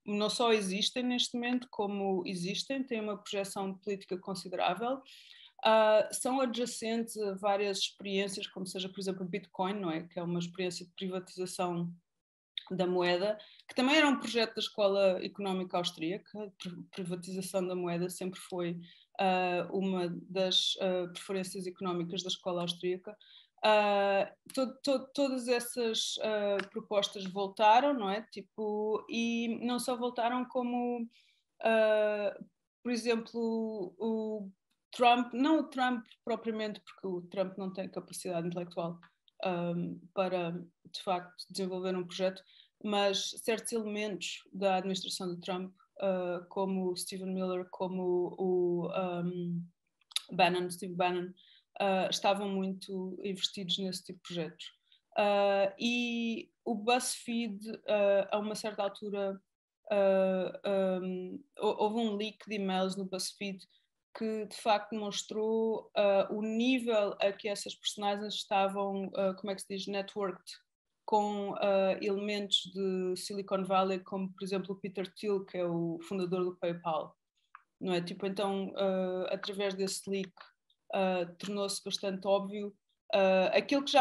não só existem neste momento, como existem, têm uma projeção política considerável, são adjacentes a várias experiências, como seja, por exemplo, o Bitcoin, não é? Que é uma experiência de privatização da moeda, que também era um projeto da Escola Económica Austríaca. A privatização da moeda sempre foi uma das preferências económicas da Escola Austríaca. Todas essas propostas voltaram, não é? Tipo, e não só voltaram como, por exemplo, o Trump, não o Trump propriamente, porque o Trump não tem capacidade intelectual para, de facto, desenvolver um projeto, mas certos elementos da administração do Trump, como o Stephen Miller, como o Steve Bannon, estavam muito investidos nesse tipo de projetos. E o BuzzFeed, a uma certa altura, houve um leak de e-mails no BuzzFeed que de facto mostrou o nível a que essas personagens estavam, como é que se diz, networked com elementos de Silicon Valley, como por exemplo o Peter Thiel, que é o fundador do PayPal, não é? Tipo, então, através desse leak, tornou-se bastante óbvio aquilo que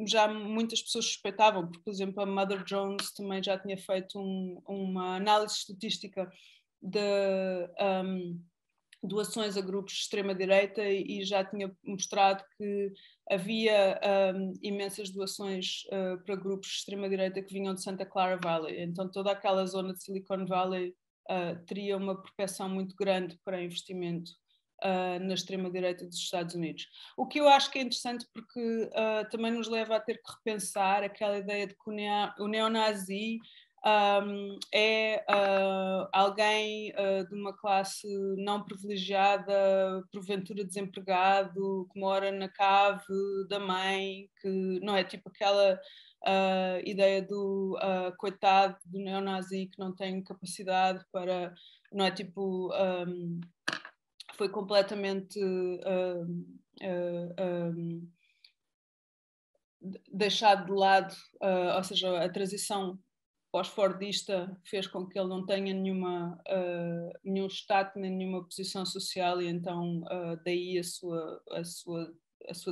já muitas pessoas suspeitavam, porque, por exemplo, a Mother Jones também já tinha feito uma análise estatística doações a grupos de extrema-direita e já tinha mostrado que havia imensas doações para grupos de extrema-direita que vinham de Santa Clara Valley. Então toda aquela zona de Silicon Valley teria uma propensão muito grande para investimento na extrema-direita dos Estados Unidos. O que eu acho que é interessante porque também nos leva a ter que repensar aquela ideia de que o neonazi é alguém de uma classe não privilegiada, porventura desempregado, que mora na cave da mãe, que não é tipo aquela ideia do coitado do neonazi que não tem capacidade para, não é tipo, foi completamente deixado de lado, ou seja, a transição pós-fordista fez com que ele não tenha nenhum status, nem nenhuma posição social, e então daí a sua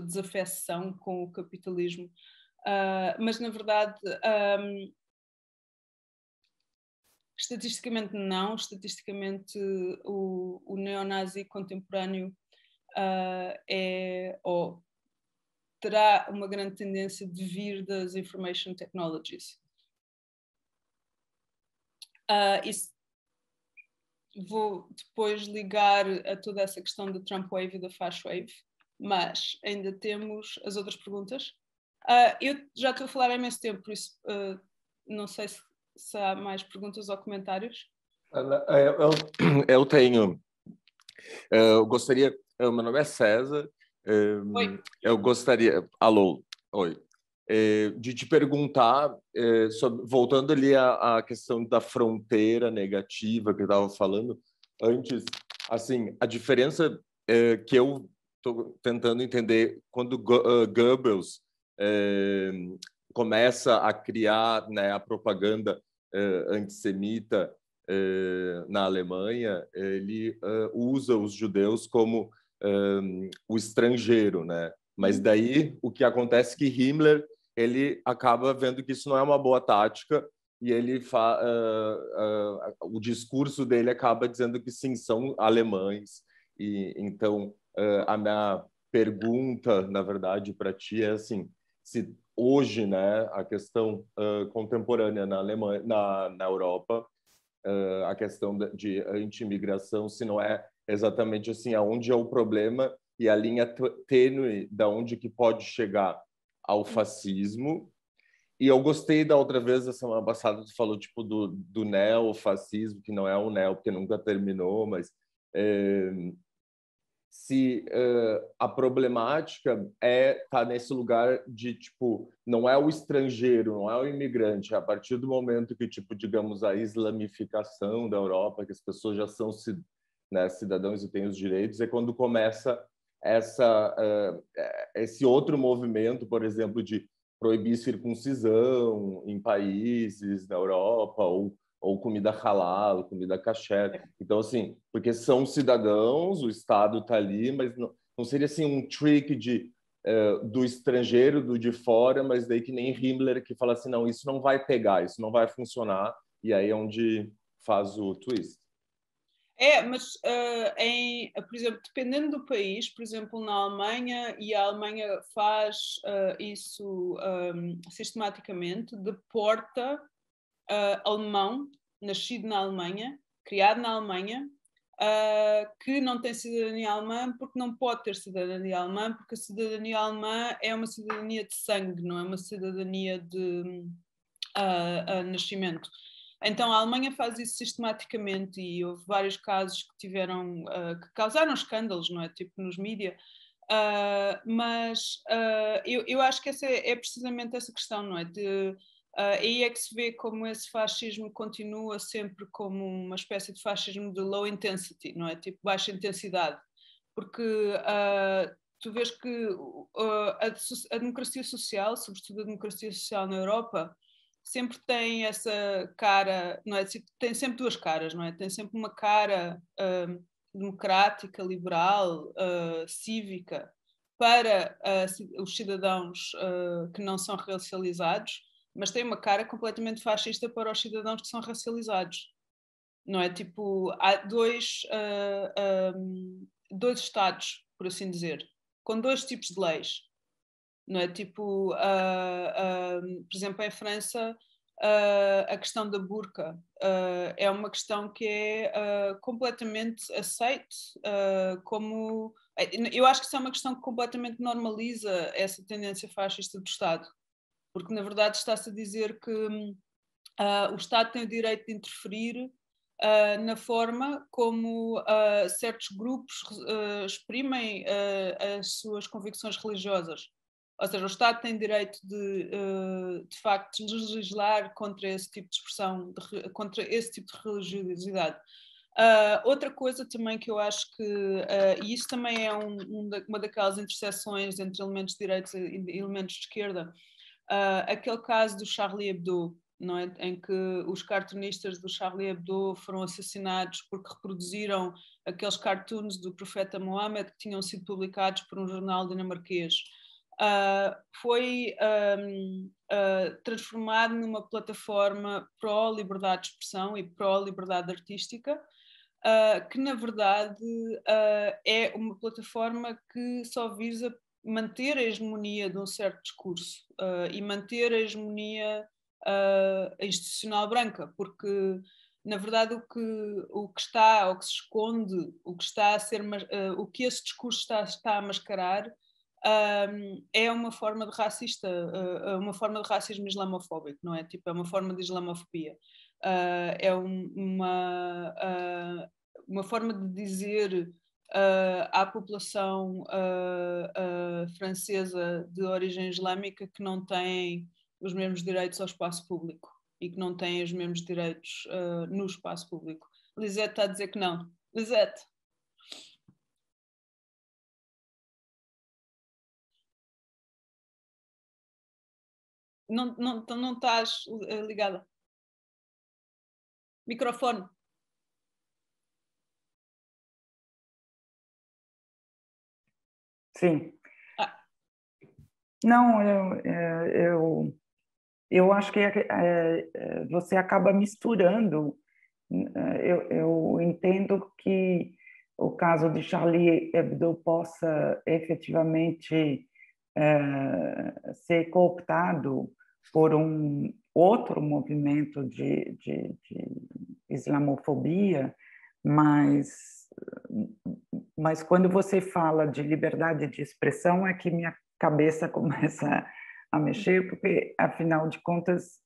desafecção com o capitalismo. Mas, na verdade, estatisticamente não. Estatisticamente, o neonazi contemporâneo ou terá uma grande tendência de vir das information technologies. Isso vou depois ligar a toda essa questão da Trump Wave e da Fast Wave, mas ainda temos as outras perguntas. Eu já estou a falar há imenso tempo, por isso não sei se há mais perguntas ou comentários. Eu tenho. Eu gostaria. Meu nome é César. Oi. Eu gostaria. Alô, oi. De te perguntar, voltando ali à questão da fronteira negativa que eu estava falando antes, assim, a diferença que eu estou tentando entender quando Goebbels começa a criar, né, a propaganda antissemita na Alemanha, ele usa os judeus como o estrangeiro, né? Mas daí o que acontece é que Himmler ele acaba vendo que isso não é uma boa tática e ele o discurso dele acaba dizendo que sim, são alemães. E então a minha pergunta, na verdade, para ti é assim: se hoje, né, a questão contemporânea na Alemanha, na Europa, a questão de anti-imigração, se não é exatamente assim, aonde é o problema e a linha tênue da onde que pode chegar ao fascismo. E eu gostei da outra vez, a semana passada, tu falou tipo do neofascismo, que não é o neo, porque nunca terminou, mas se a problemática tá nesse lugar de tipo, não é o estrangeiro, não é o imigrante, a partir do momento que tipo, digamos, a islamificação da Europa, que as pessoas já são cidadãos e têm os direitos, é quando começa esse outro movimento, por exemplo, de proibir circuncisão em países da Europa, ou comida halal, comida kasher. Então, assim, porque são cidadãos, o Estado está ali, mas não seria assim um trick do estrangeiro, do de fora, mas daí que nem Himmler que fala assim, não, isso não vai pegar, isso não vai funcionar, e aí é onde faz o twist. Mas, por exemplo, dependendo do país, por exemplo, na Alemanha, e a Alemanha faz isso sistematicamente, deporta alemão, nascido na Alemanha, criado na Alemanha, que não tem cidadania alemã porque não pode ter cidadania alemã, porque a cidadania alemã é uma cidadania de sangue, não é uma cidadania de nascimento. Então a Alemanha faz isso sistematicamente e houve vários casos que que causaram escândalos, não é? Tipo nos mídias. Mas eu acho que essa é precisamente essa questão, não é? Aí é que se vê como esse fascismo continua sempre como uma espécie de fascismo de low intensity, não é? Tipo baixa intensidade. Porque tu vês que a democracia social, sobretudo a democracia social na Europa, sempre tem essa cara, não é? Tem sempre duas caras, não é? Tem sempre uma cara democrática, liberal, cívica, para os cidadãos que não são racializados, mas tem uma cara completamente fascista para os cidadãos que são racializados. não é? Tipo, há dois estados, por assim dizer, com dois tipos de leis, não é? Tipo, por exemplo, em França, a questão da burca é uma questão que é completamente aceite como... Eu acho que isso é uma questão que completamente normaliza essa tendência fascista do Estado, porque na verdade está-se a dizer que o Estado tem o direito de interferir na forma como certos grupos exprimem as suas convicções religiosas. Ou seja, o Estado tem direito de facto, legislar contra esse tipo de expressão, contra esse tipo de religiosidade. Outra coisa também que eu acho que, e isso também é uma daquelas interseções entre elementos de direita e elementos de esquerda, aquele caso do Charlie Hebdo, não é? Em que os cartunistas do Charlie Hebdo foram assassinados porque reproduziram aqueles cartoons do profeta Mohammed que tinham sido publicados por um jornal dinamarquês. Foi transformado numa plataforma pró-liberdade de expressão e pró-liberdade artística, que na verdade é uma plataforma que só visa manter a hegemonia de um certo discurso e manter a hegemonia institucional branca, porque na verdade o que se esconde, o que está a ser, o que esse discurso está a mascarar é uma forma de racista, uma forma de racismo islamofóbico, não é? Tipo, é uma forma de islamofobia. É uma forma de dizer à população francesa de origem islâmica que não tem os mesmos direitos ao espaço público e que não tem os mesmos direitos no espaço público. Lisette está a dizer que não. Lisette. Não estás ligada. Microfone. Sim. Não, eu acho que você acaba misturando. Eu entendo que o caso de Charlie Hebdo possa efetivamente ser cooptado por um outro movimento de islamofobia, mas quando você fala de liberdade de expressão é que minha cabeça começa a mexer, porque, afinal de contas,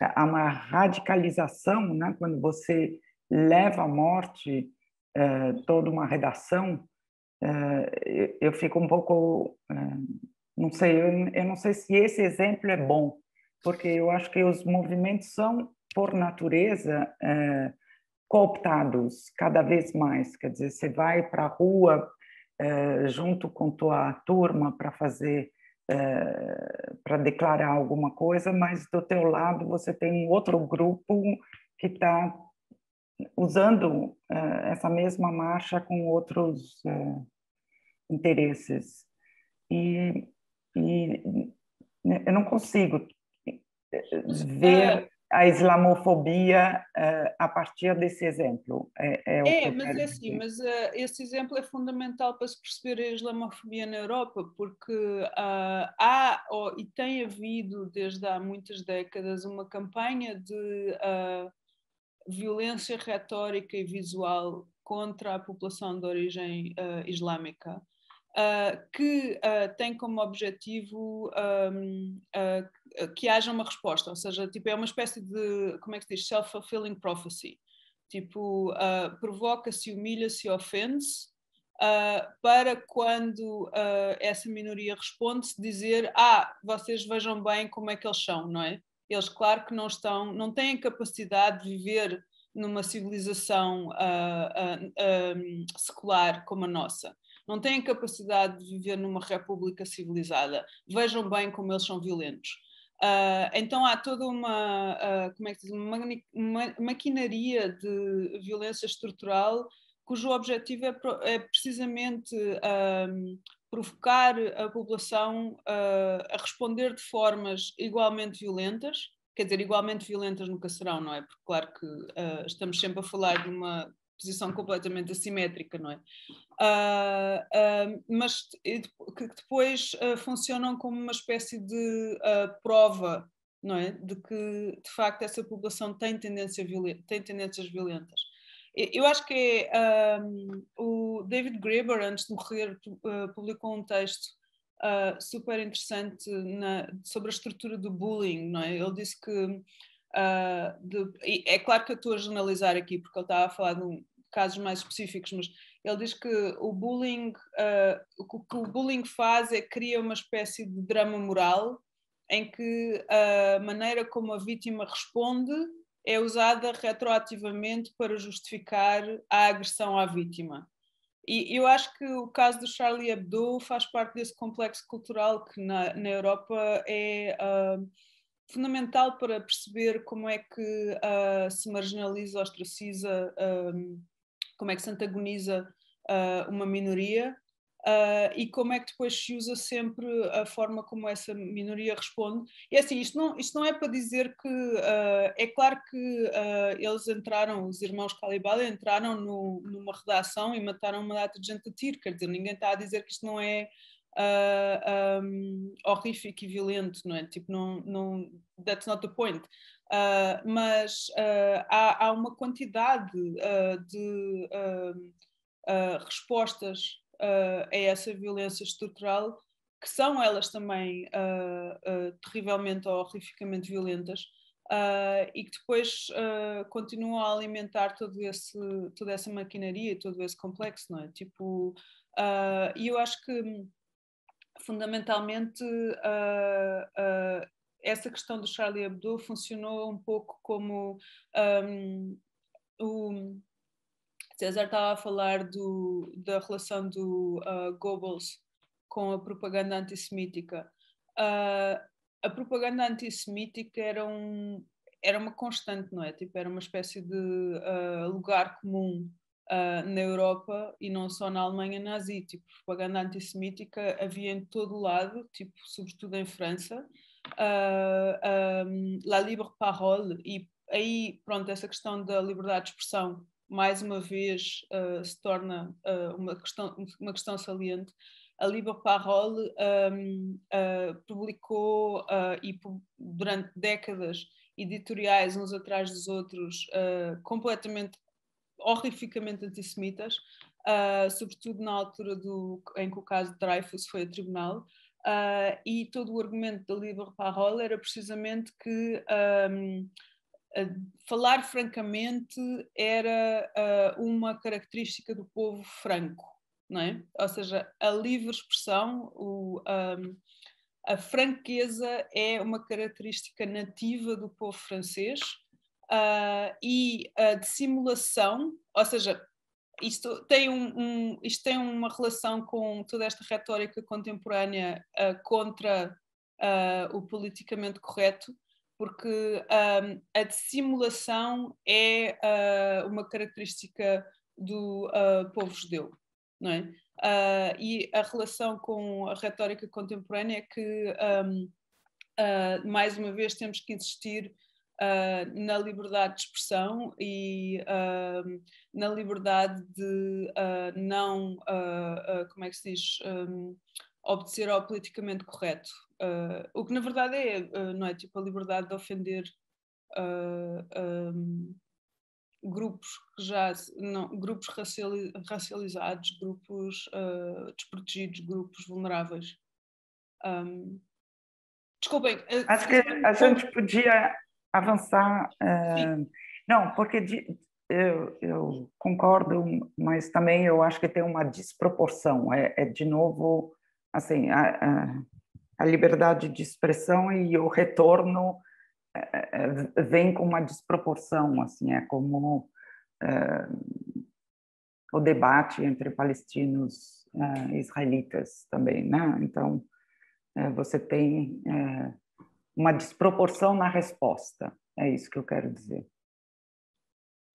há uma radicalização, né? Quando você leva à morte toda uma redação, eu fico um pouco... não sei, eu não sei se esse exemplo é bom, porque eu acho que os movimentos são, por natureza, cooptados cada vez mais. Quer dizer, você vai para a rua junto com tua turma para fazer, para declarar alguma coisa, mas do teu lado você tem um outro grupo que está usando essa mesma marcha com outros interesses. E eu não consigo ver a islamofobia a partir desse exemplo. O que eu mas quero é assim, dizer. mas esse exemplo é fundamental para se perceber a islamofobia na Europa, porque há e tem havido desde há muitas décadas uma campanha de violência retórica e visual contra a população de origem islâmica, que tem como objetivo que haja uma resposta, ou seja, tipo, é uma espécie de, como é que se diz, self-fulfilling prophecy. Tipo, provoca-se, humilha-se e ofende-se para quando essa minoria responde-se dizer vocês vejam bem como é que eles são, não é? Eles, claro que não têm capacidade de viver numa civilização secular como a nossa. Não têm capacidade de viver numa república civilizada. Vejam bem como eles são violentos. Então há toda como é que diz, uma maquinaria de violência estrutural cujo objetivo é precisamente provocar a população a responder de formas igualmente violentas quer dizer, igualmente violentas nunca serão, não é? Porque claro que estamos sempre a falar de uma posição completamente assimétrica, não é? Mas que depois funcionam como uma espécie de prova, não é? De que, de facto, essa população tem tendências violentas. Eu acho que o David Graeber, antes de morrer, publicou um texto super interessante sobre a estrutura do bullying, não é? Ele disse que é claro que eu estou a generalizar aqui porque ele estava a falar de casos mais específicos, mas ele diz que o bullying, o que o bullying faz é cria uma espécie de drama moral em que a maneira como a vítima responde é usada retroativamente para justificar a agressão à vítima. E eu acho que o caso do Charlie Hebdo faz parte desse complexo cultural que na Europa é fundamental para perceber como é que se marginaliza, ostraciza, como é que se antagoniza uma minoria e como é que depois se usa sempre a forma como essa minoria responde. E assim, isto não é para dizer que... é claro que eles entraram, os irmãos Calibali entraram numa redação e mataram uma data de gente a tiro, quer dizer, ninguém está a dizer que isto não é horrífico e violento, não é? Tipo, não, that's not the point. Mas há uma quantidade de respostas a essa violência estrutural que são elas também terrivelmente ou horrificamente violentas e que depois continuam a alimentar toda essa maquinaria, todo esse complexo, não é? Tipo, e eu acho que fundamentalmente essa questão do Charlie Hebdo funcionou um pouco como o César estava a falar da relação do Goebbels com a propaganda antissemítica. A propaganda antissemítica era uma constante, não é? Tipo, era uma espécie de lugar comum na Europa e não só na Alemanha nazi. Tipo, propaganda antissemítica havia em todo o lado, tipo, sobretudo em França. La libre parole, e aí, pronto, essa questão da liberdade de expressão mais uma vez se torna uma questão saliente. A Libre Parole publicou e durante décadas editoriais uns atrás dos outros completamente, horrificamente antissemitas, sobretudo na altura em que o caso de Dreyfus foi a tribunal, e todo o argumento da Libre Parole era precisamente que falar francamente era uma característica do povo franco, não é? Ou seja, a livre expressão, a franqueza é uma característica nativa do povo francês e a dissimulação, ou seja, isto tem uma relação com toda esta retórica contemporânea contra o politicamente correto, porque a dissimulação é uma característica do povo judeu, não é? E a relação com a retórica contemporânea é que, mais uma vez, temos que insistir na liberdade de expressão e na liberdade de não, como é que se diz, obedecer ao politicamente correto. O que na verdade não é? Tipo a liberdade de ofender grupos que grupos racializados, grupos desprotegidos, grupos vulneráveis. Desculpem. Acho que a gente podia avançar. Não, porque eu concordo, mas também eu acho que tem uma desproporção. De novo, assim, a liberdade de expressão e o retorno vem com uma desproporção, assim, é como o debate entre palestinos e israelitas também, né? Então, você tem uma desproporção na resposta, é isso que eu quero dizer.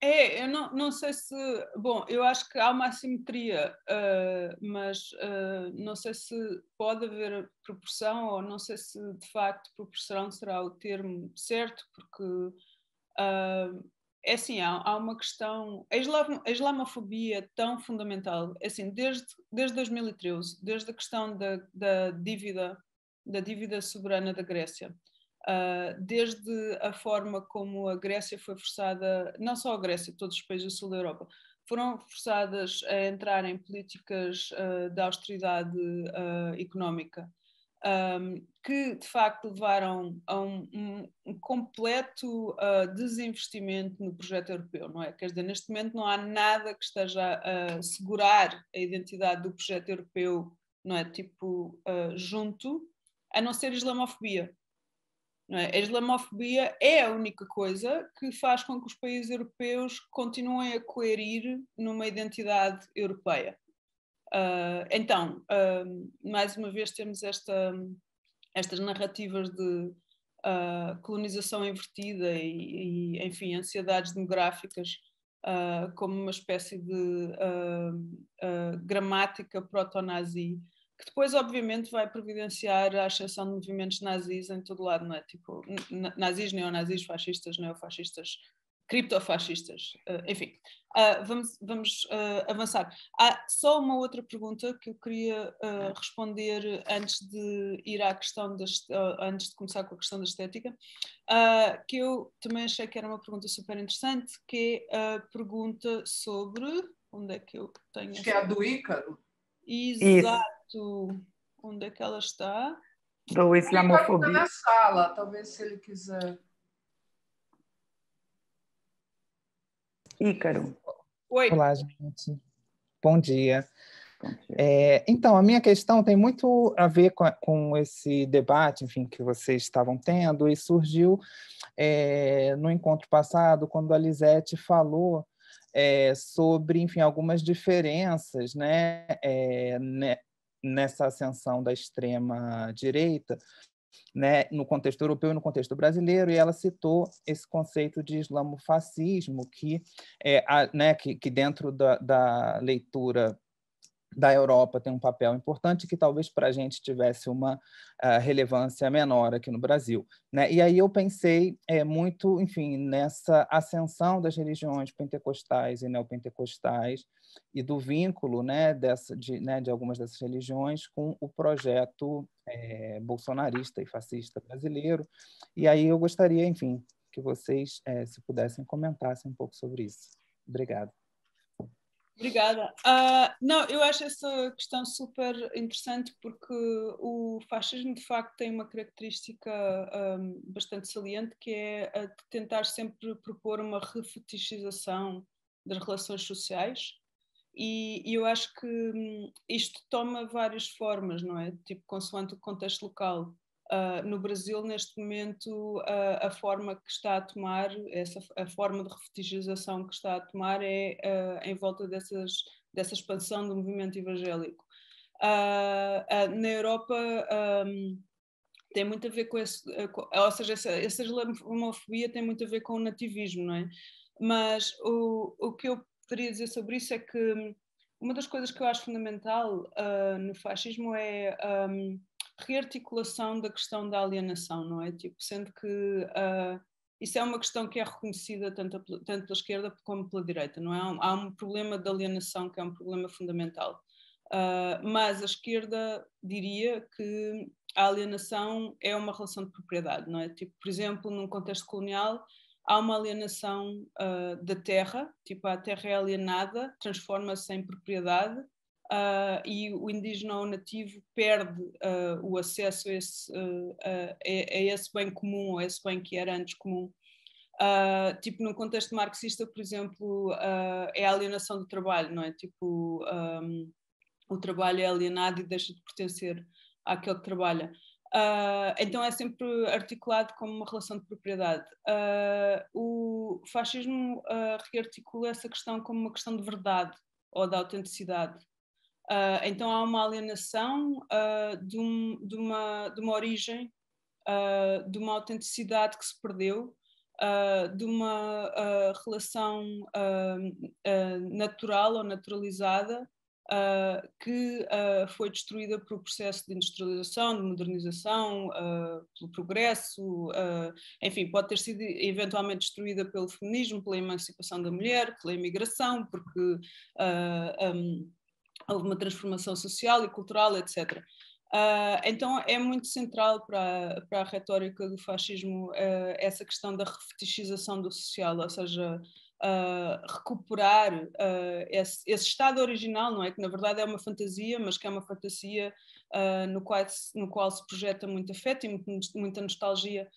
Eu não sei se... Bom, eu acho que há uma assimetria, mas não sei se pode haver proporção, ou não sei se de facto proporção será o termo certo, porque é assim, há uma questão... A islamofobia é tão fundamental, é assim, desde 2013, desde a questão da dívida soberana da Grécia. Desde a forma como a Grécia foi forçada, não só a Grécia, todos os países do sul da Europa, foram forçadas a entrar em políticas de austeridade económica, que de facto levaram a um completo desinvestimento no projeto europeu, não é? Quer dizer, neste momento não há nada que esteja a segurar a identidade do projeto europeu, não é? Tipo, junto, a não ser islamofobia. Não é? A islamofobia é a única coisa que faz com que os países europeus continuem a coerir numa identidade europeia. Então, mais uma vez temos estas narrativas de colonização invertida e, enfim, ansiedades demográficas como uma espécie de gramática proto-nazi, que depois, obviamente, vai providenciar a ascensão de movimentos nazis em todo lado, não é? Tipo, nazis, neonazis, fascistas, neofascistas, criptofascistas, enfim. Vamos avançar. Há só uma outra pergunta que eu queria responder antes de ir à questão antes de começar com a questão da estética, que eu também achei que era uma pergunta super interessante, que é a pergunta sobre... Onde é que eu tenho? Acho que é a do Ícaro. Exato. Onde é que ela está? Do islamofobia. Está na sala, talvez se ele quiser. Ícaro. Oi. Olá, gente. Bom dia. Bom dia. Então, a minha questão tem muito a ver com esse debate, enfim, que vocês estavam tendo, e surgiu no encontro passado, quando a Lisete falou sobre, enfim, algumas diferenças, né, nessa ascensão da extrema-direita, né, no contexto europeu e no contexto brasileiro, e ela citou esse conceito de islamofascismo, que dentro da leitura da Europa tem um papel importante que talvez para a gente tivesse uma relevância menor aqui no Brasil, né? E aí eu pensei muito, enfim, nessa ascensão das religiões pentecostais e neopentecostais e do vínculo, né, de algumas dessas religiões com o projeto bolsonarista e fascista brasileiro. E aí eu gostaria, enfim, que vocês, se pudessem, comentassem um pouco sobre isso. Obrigado. Obrigada. Não, eu acho essa questão super interessante porque o fascismo de facto tem uma característica bastante saliente, que é a de tentar sempre propor uma refetichização das relações sociais, e eu acho que isto toma várias formas, não é? Tipo, consoante o contexto local. No Brasil, neste momento, a forma que está a tomar, a forma de refetichização que está a tomar é em volta dessa expansão do movimento evangélico. Na Europa tem muito a ver com ou seja, essa islamofobia tem muito a ver com o nativismo, não é? Mas o que eu poderia dizer sobre isso é que uma das coisas que eu acho fundamental no fascismo é rearticulação da questão da alienação, não é? Tipo, sendo que isso é uma questão que é reconhecida tanto pela esquerda como pela direita, não é? Há um problema de alienação que é um problema fundamental. Mas a esquerda diria que a alienação é uma relação de propriedade, não é? Tipo, por exemplo, num contexto colonial, há uma alienação da terra, tipo, a terra é alienada, transforma-se em propriedade, e o indígena ou nativo perde o acesso a esse bem comum, a esse bem que era antes comum. Tipo, num contexto marxista, por exemplo, é a alienação do trabalho, não é? Tipo, o trabalho é alienado e deixa de pertencer àquele que trabalha. Então é sempre articulado como uma relação de propriedade. O fascismo rearticula essa questão como uma questão de verdade ou de autenticidade. Então há uma alienação de uma origem, de uma autenticidade que se perdeu, de uma relação natural ou naturalizada que foi destruída pelo processo de industrialização, de modernização, pelo progresso, enfim, pode ter sido eventualmente destruída pelo feminismo, pela emancipação da mulher, pela imigração, porque houve uma transformação social e cultural, etc. Então é muito central para a retórica do fascismo essa questão da refetichização do social, ou seja, recuperar esse estado original, não é? Que na verdade é uma fantasia, mas que é uma fantasia no qual se projeta muito afeto e muita nostalgia.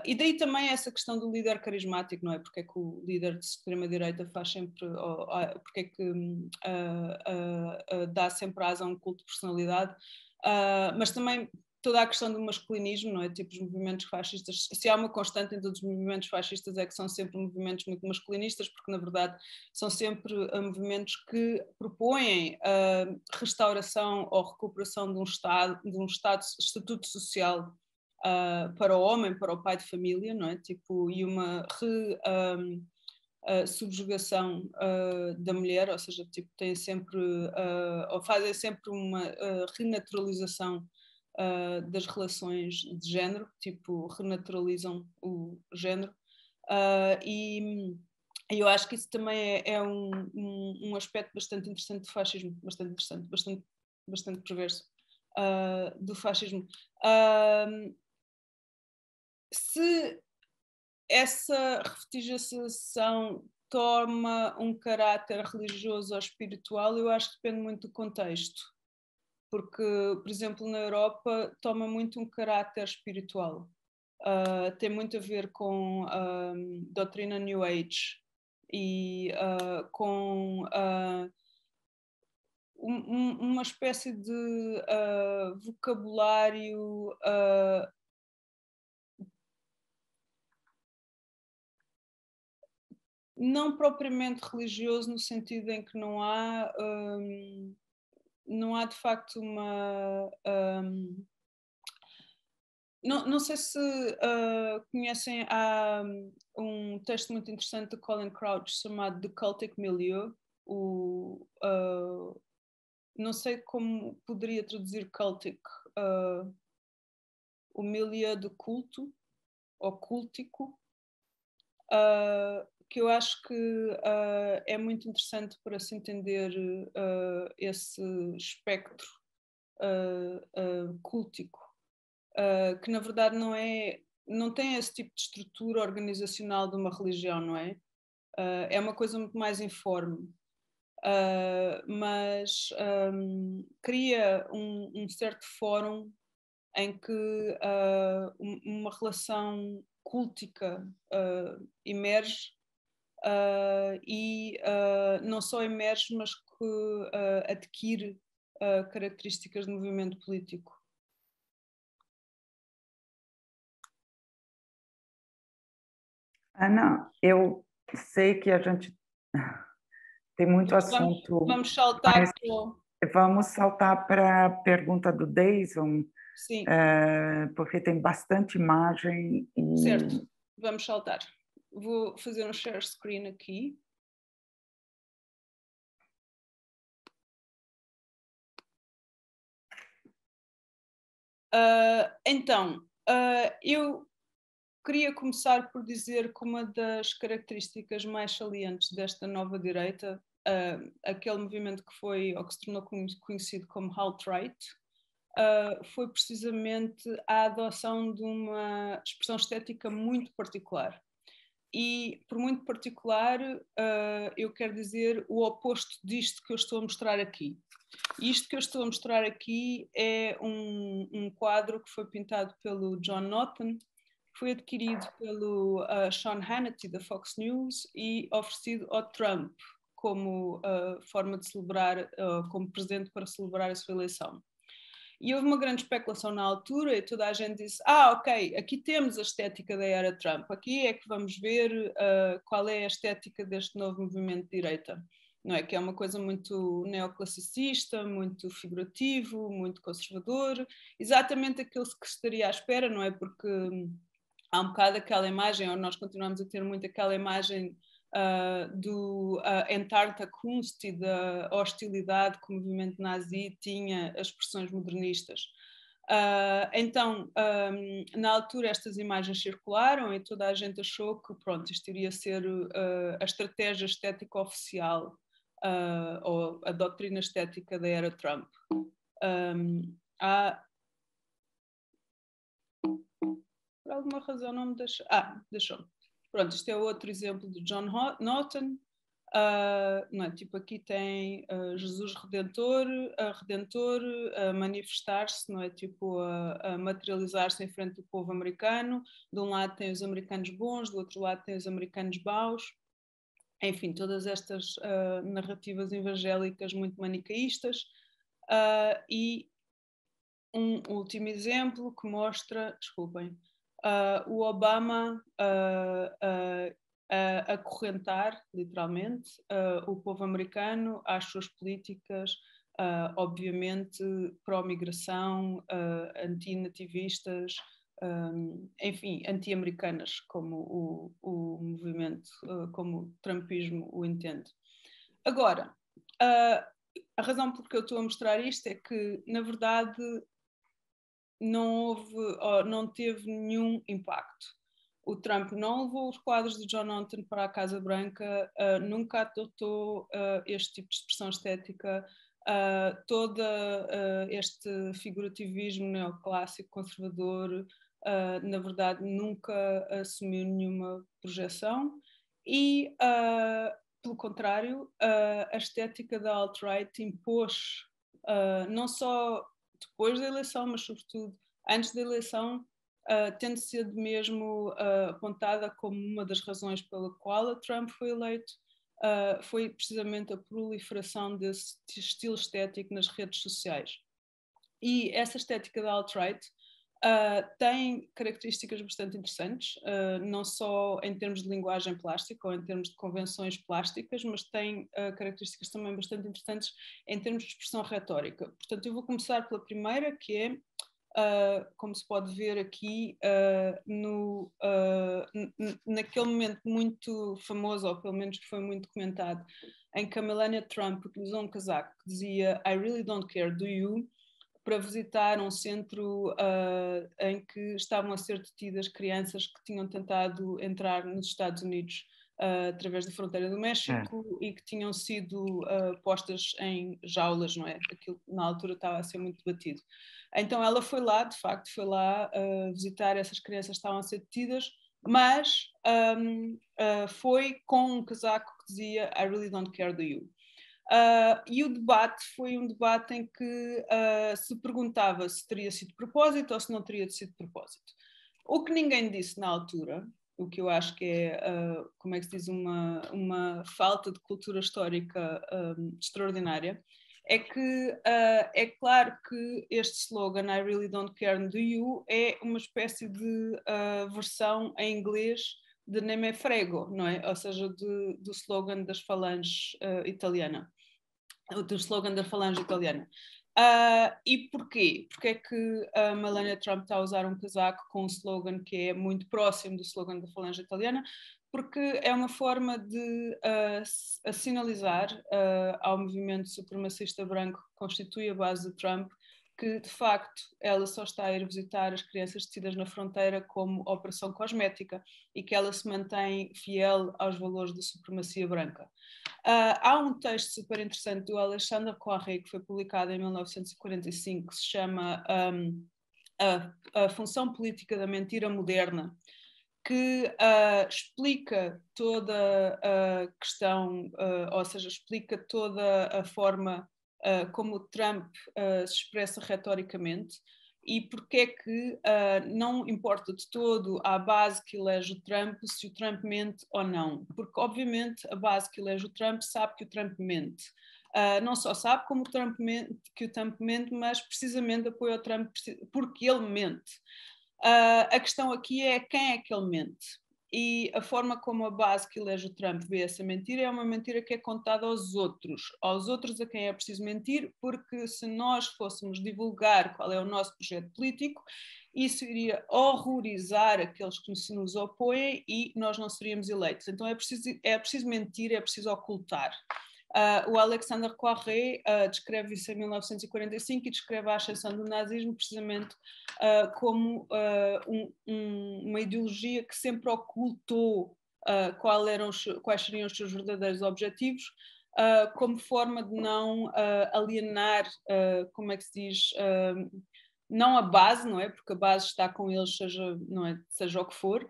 E daí também essa questão do líder carismático, não é? Porque é que o líder de extrema-direita faz sempre, porque é que dá sempre asa a um culto de personalidade, mas também toda a questão do masculinismo, não é? Tipo, os movimentos fascistas, se há uma constante em todos os movimentos fascistas é que são sempre movimentos muito masculinistas, porque na verdade são sempre movimentos que propõem a restauração ou recuperação de um estatuto social para o homem, para o pai de família, não é? Tipo, e uma subjugação da mulher, ou seja, tipo, tem sempre, ou fazem sempre uma renaturalização das relações de género, tipo, renaturalizam o género, e eu acho que isso também é um aspecto bastante interessante do fascismo, bastante interessante, bastante perverso do fascismo. Se essa refetichização toma um caráter religioso ou espiritual, eu acho que depende muito do contexto. Porque, por exemplo, na Europa toma muito um caráter espiritual. Tem muito a ver com doutrina New Age e com uma espécie de vocabulário não propriamente religioso, no sentido em que não há de facto uma... não sei se conhecem, há um texto muito interessante de Colin Crouch chamado The Cultic Milieu. Não sei como poderia traduzir cultic, o milieu do culto, ou cultico, que eu acho que é muito interessante para se entender esse espectro cultico, que na verdade não tem esse tipo de estrutura organizacional de uma religião, não é? É uma coisa muito mais informe, mas cria um certo fórum em que uma relação cultica emerge, e não só emerge, mas que adquire características de movimento político. Ana, eu sei que a gente tem muito assunto. Vamos saltar. Vamos saltar para a pergunta do Deison, sim, porque tem bastante imagem. Certo, vamos saltar. Vou fazer um share screen aqui. Então, eu queria começar por dizer que uma das características mais salientes desta nova direita, aquele movimento que foi, ou que se tornou conhecido como alt-right, foi precisamente a adoção de uma expressão estética muito particular. E, por muito particular, eu quero dizer o oposto disto que eu estou a mostrar aqui. E isto que eu estou a mostrar aqui é um quadro que foi pintado pelo John Naughton, foi adquirido pelo Sean Hannity da Fox News e oferecido ao Trump como forma de celebrar, como presente para celebrar a sua eleição. E houve uma grande especulação na altura e toda a gente disse, ok, aqui temos a estética da era Trump, aqui é que vamos ver qual é a estética deste novo movimento de direita. Não é? Que é uma coisa muito neoclassicista, muito figurativo, muito conservador, exatamente aquilo que se estaria à espera, não é? Porque há um bocado aquela imagem, ou nós continuamos a ter muito aquela imagem do Entarta-Kunst e da hostilidade que o movimento nazi tinha às expressões modernistas. Então, na altura estas imagens circularam e toda a gente achou que, pronto, isto iria ser a estratégia estética oficial, ou a doutrina estética da era Trump. Por alguma razão não me deixou. Deixou-me. Pronto, isto é outro exemplo de John Norton. Não é? Tipo, aqui tem Jesus Redentor a manifestar-se, não é? Tipo, a materializar-se em frente do povo americano. De um lado tem os americanos bons, do outro lado tem os americanos maus. Enfim, todas estas narrativas evangélicas muito manicaístas. E um último exemplo que mostra, desculpem, o Obama a acorrentar, literalmente, o povo americano às suas políticas, obviamente, pró-migração, antinativistas, enfim, anti-americanas, como o movimento, como o trumpismo o entende. Agora, a razão por que eu estou a mostrar isto é que, na verdade, não teve nenhum impacto. O Trump não levou os quadros de John Norton para a Casa Branca, nunca adotou este tipo de expressão estética, todo este figurativismo neoclássico conservador, na verdade, nunca assumiu nenhuma projeção e, pelo contrário, a estética da alt-right impôs, não só depois da eleição, mas sobretudo antes da eleição, tendo sido mesmo apontada como uma das razões pela qual a Trump foi eleito, foi precisamente a proliferação desse estilo estético nas redes sociais. E essa estética da alt-right tem características bastante interessantes, não só em termos de linguagem plástica ou em termos de convenções plásticas, mas tem características também bastante interessantes em termos de expressão retórica. Portanto, eu vou começar pela primeira, que é, como se pode ver aqui, naquele momento muito famoso, ou pelo menos que foi muito comentado, em que a Melania Trump utilizou um casaco que dizia "I really don't care, do you?", para visitar um centro em que estavam a ser detidas crianças que tinham tentado entrar nos Estados Unidos através da fronteira do México e que tinham sido postas em jaulas, não é? Aquilo na altura estava a ser muito debatido. Então ela foi lá, de facto, foi lá visitar essas crianças que estavam a ser detidas, mas foi com um casaco que dizia "I really don't care, do you?". E o debate foi um debate em que se perguntava se teria sido de propósito ou se não teria sido de propósito. O que ninguém disse na altura, o que eu acho que é, como é que se diz, uma falta de cultura histórica extraordinária, é que é claro que este slogan "I really don't care, do you?" é uma espécie de versão em inglês de "nem me frego", não é? Ou seja, do slogan das falanges italiana. Do slogan da falange italiana. E porquê? Porque é que a Melania Trump está a usar um casaco com um slogan que é muito próximo do slogan da falange italiana? Porque é uma forma de sinalizar ao movimento supremacista branco que constitui a base de Trump que, de facto, ela só está a ir visitar as crianças detidas na fronteira como operação cosmética e que ela se mantém fiel aos valores da supremacia branca. Há um texto super interessante do Alexandre Coiré, que foi publicado em 1945, que se chama a Função Política da Mentira Moderna, que explica toda a questão, ou seja, explica toda a forma como o Trump se expressa retoricamente e porque é que não importa de todo à base que elege o Trump se o Trump mente ou não, porque obviamente a base que elege o Trump sabe que o Trump mente. Não só sabe como que o Trump mente, mas precisamente apoia o Trump porque ele mente. A questão aqui é quem é que ele mente. e a forma como a base que elege o Trump vê essa mentira é uma mentira que é contada aos outros a quem é preciso mentir, porque se nós fôssemos divulgar qual é o nosso projeto político, isso iria horrorizar aqueles que nos opõem e nós não seríamos eleitos. Então é preciso mentir, é preciso ocultar. O Alexandre Poiré descreve isso em 1945 e descreve a ascensão do nazismo precisamente como uma ideologia que sempre ocultou quais seriam os seus verdadeiros objetivos, como forma de não alienar, como é que se diz, não a base, não é? Porque a base está com eles, seja o que for,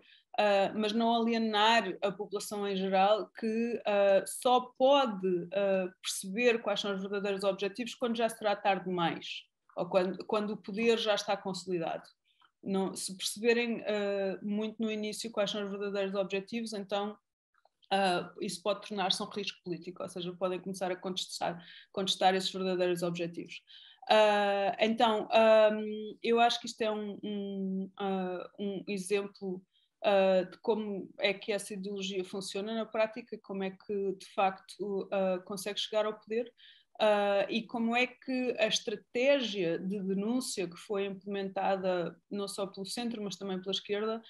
mas não alienar a população em geral, que só pode perceber quais são os verdadeiros objetivos quando já será tarde demais, ou quando o poder já está consolidado. Não, se perceberem muito no início quais são os verdadeiros objetivos, então isso pode tornar-se um risco político, ou seja, podem começar a contestar esses verdadeiros objetivos. Então, eu acho que isto é um exemplo de como é que essa ideologia funciona na prática, como é que de facto consegue chegar ao poder, e como é que a estratégia de denúncia que foi implementada não só pelo centro, mas também pela esquerda,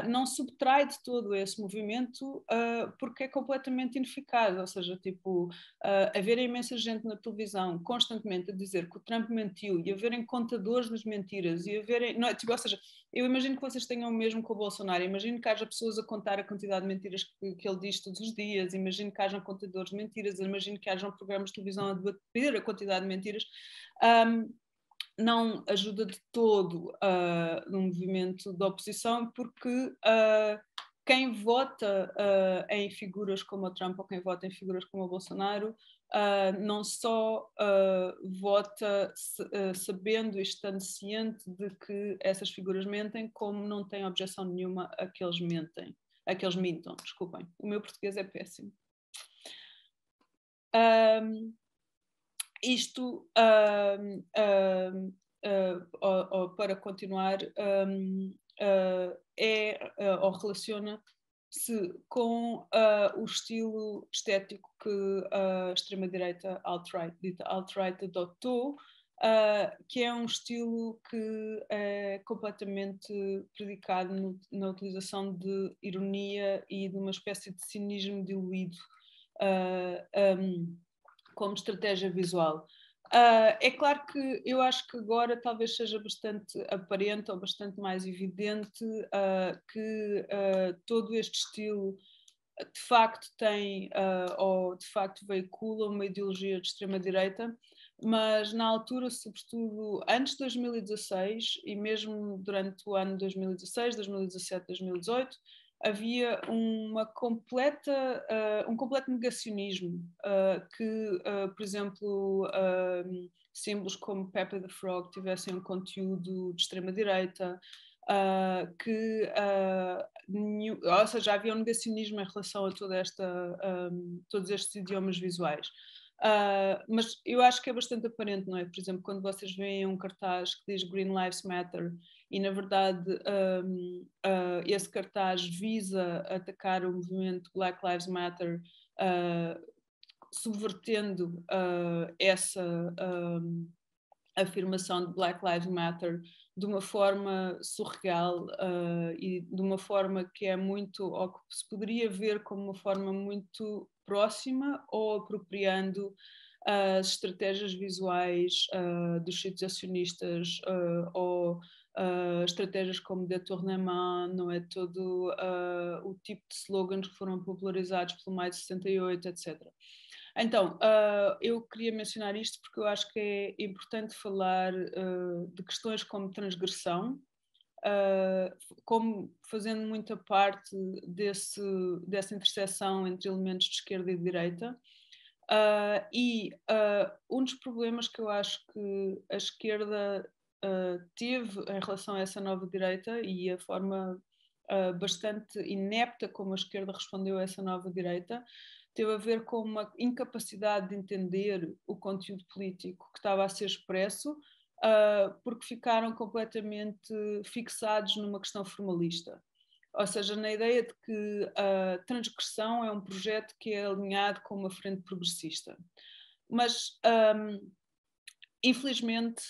não subtrai de todo esse movimento, porque é completamente ineficaz, ou seja, haver imensa gente na televisão constantemente a dizer que o Trump mentiu e haverem contadores das mentiras e haverem, não é, ou seja, eu imagino que vocês tenham o mesmo com o Bolsonaro, imagino que haja pessoas a contar a quantidade de mentiras que ele diz todos os dias, imagino que hajam contadores de mentiras, imagino que hajam programas de televisão a debater a quantidade de mentiras. Não ajuda de todo no movimento da oposição, porque quem vota em figuras como o Trump ou quem vota em figuras como o Bolsonaro não só vota sabendo e estando ciente de que essas figuras mentem, como não tem objeção nenhuma a que eles mintam, desculpem, o meu português é péssimo. Isto, para continuar, ou relaciona-se com o estilo estético que a extrema-direita alt-right adotou, que é um estilo que é completamente predicado na utilização de ironia e de uma espécie de cinismo diluído como estratégia visual. É claro que eu acho que agora talvez seja bastante aparente ou bastante mais evidente que todo este estilo de facto tem ou de facto veicula uma ideologia de extrema-direita, mas na altura, sobretudo antes de 2016 e mesmo durante o ano 2016, 2017, 2018, havia um completo negacionismo que, por exemplo, símbolos como Pepe the Frog tivessem um conteúdo de extrema-direita, ou seja, havia um negacionismo em relação a todos estes idiomas visuais. Mas eu acho que é bastante aparente, não é? Por exemplo, quando vocês veem um cartaz que diz Green Lives Matter e, na verdade, esse cartaz visa atacar o movimento Black Lives Matter, subvertendo essa afirmação de Black Lives Matter de uma forma surreal e de uma forma que é muito, ou que se poderia ver como uma forma muito próxima ou apropriando as estratégias visuais dos sítios acionistas ou estratégias como détournement, não é? Todo o tipo de slogans que foram popularizados pelo Maio de 68, etc. Então, eu queria mencionar isto porque eu acho que é importante falar de questões como transgressão, como fazendo muita parte dessa interseção entre elementos de esquerda e de direita. Um dos problemas que eu acho que a esquerda teve em relação a essa nova direita e a forma bastante inepta como a esquerda respondeu a essa nova direita teve a ver com uma incapacidade de entender o conteúdo político que estava a ser expresso, porque ficaram completamente fixados numa questão formalista. ou seja, na ideia de que a transgressão é um projeto que é alinhado com uma frente progressista. Mas, infelizmente,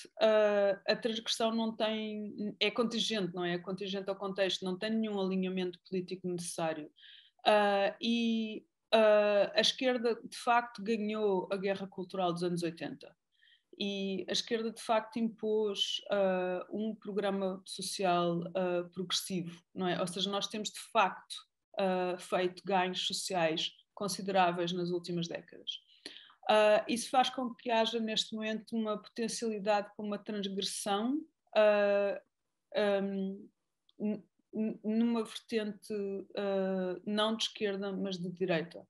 a transgressão não tem, é contingente, não é? É contingente ao contexto, não tem nenhum alinhamento político necessário. E a esquerda, de facto, ganhou a guerra cultural dos anos 80. E a esquerda, de facto, impôs um programa social progressivo, não é? Ou seja, nós temos, de facto, feito ganhos sociais consideráveis nas últimas décadas. Isso faz com que haja, neste momento, uma potencialidade para uma transgressão numa vertente não de esquerda, mas de direita.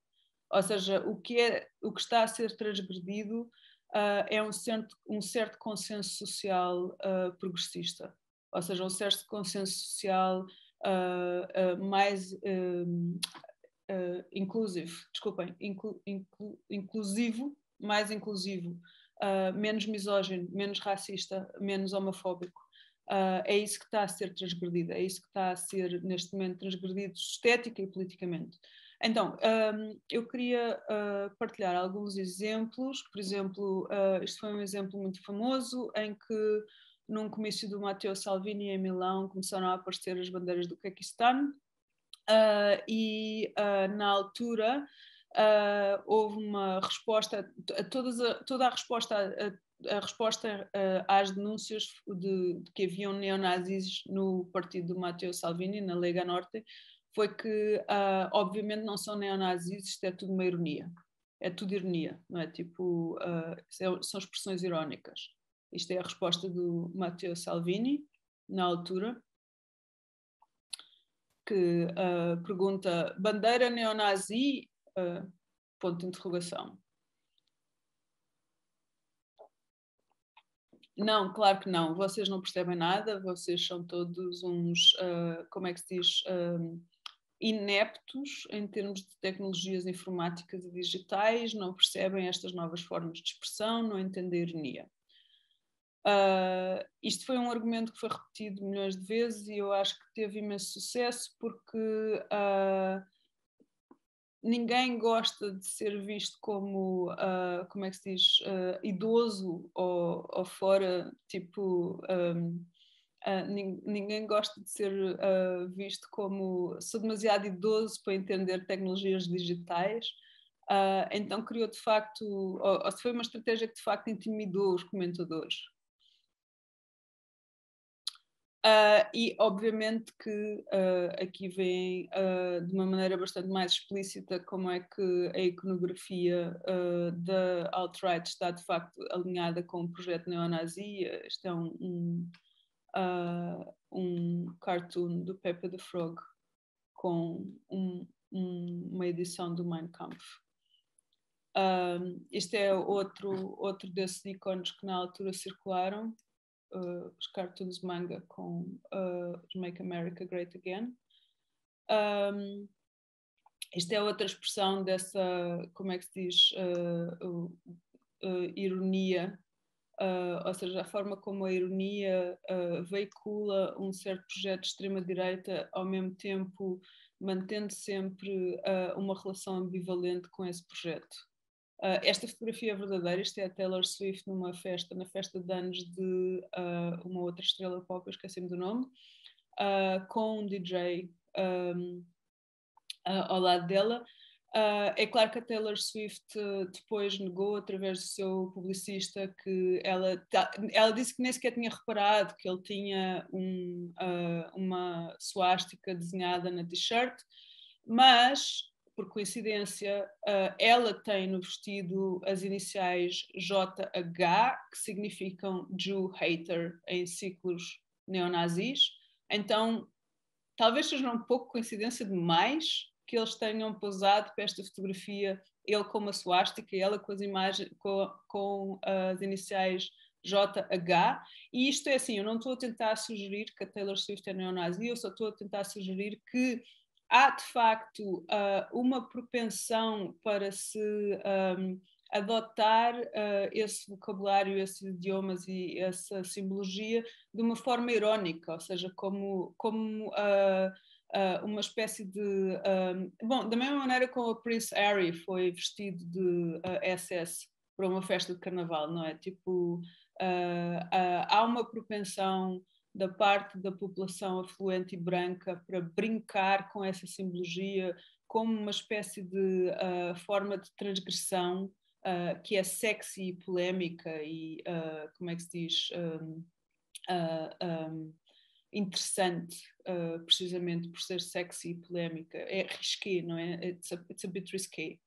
Ou seja, o que está a ser transgredido é um certo consenso social progressista, ou seja, um certo consenso social mais inclusivo, mais inclusivo, menos misógino, menos racista, menos homofóbico. É isso que está a ser transgredido, é isso que está a ser, neste momento, transgredido estética e politicamente. Então, eu queria partilhar alguns exemplos. Por exemplo, isto foi um exemplo muito famoso em que, num comício do Matteo Salvini em Milão, começaram a aparecer as bandeiras do Paquistão e, na altura, houve uma resposta, toda a resposta às denúncias de que haviam neonazis no partido do Matteo Salvini, na Lega Norte, foi que, obviamente, não são neonazis, isto é tudo uma ironia. É tudo ironia, não é? Tipo, são expressões irónicas. Isto é a resposta do Matteo Salvini, na altura, que pergunta: bandeira neonazi? Ponto de interrogação. Não, claro que não. Vocês não percebem nada, vocês são todos uns, como é que se diz, ineptos em termos de tecnologias informáticas e digitais, não percebem estas novas formas de expressão, não entendem a ironia. Isto foi um argumento que foi repetido milhões de vezes e eu acho que teve imenso sucesso porque ninguém gosta de ser visto como, como é que se diz, idoso ou fora, tipo... ninguém gosta de ser visto como sou demasiado idoso para entender tecnologias digitais, então criou de facto, ou foi uma estratégia que de facto intimidou os comentadores. E obviamente que aqui vem de uma maneira bastante mais explícita como é que a iconografia da alt-right está de facto alinhada com o projeto neonazi. Este é um cartoon do Peppa the Frog com uma edição do Mein Kampf. Este é outro desses ícones que na altura circularam, os cartoons manga com Make America Great Again. Esta é outra expressão dessa, como é que se diz, ironia. Ou seja, a forma como a ironia veicula um certo projeto de extrema-direita, ao mesmo tempo mantendo sempre uma relação ambivalente com esse projeto. Esta fotografia é verdadeira, isto é a Taylor Swift na festa de anos de uma outra estrela pop, eu esqueci-me do nome, com um DJ ao lado dela. É claro que a Taylor Swift depois negou através do seu publicista que ela disse que nem sequer tinha reparado que ele tinha uma suástica desenhada na t-shirt, mas por coincidência ela tem no vestido as iniciais JH, que significam Jew Hater em ciclos neonazis. Então talvez seja um pouco coincidência demais que eles tenham posado para esta fotografia, ele com uma suástica e ela com as imagens, com as iniciais JH, e isto é assim, eu não estou a tentar sugerir que a Taylor Swift é neonazi, eu só estou a tentar sugerir que há de facto uma propensão para se adotar esse vocabulário, esses idiomas e essa simbologia de uma forma irónica, ou seja, como uma espécie de... bom, da mesma maneira como o Prince Harry foi vestido de SS para uma festa de carnaval, não é? Tipo, há uma propensão da parte da população afluente e branca para brincar com essa simbologia como uma espécie de forma de transgressão que é sexy e polémica e, como é que se diz, interessante, precisamente por ser sexy e polémica. É risqué, não é? It's a bit risqué.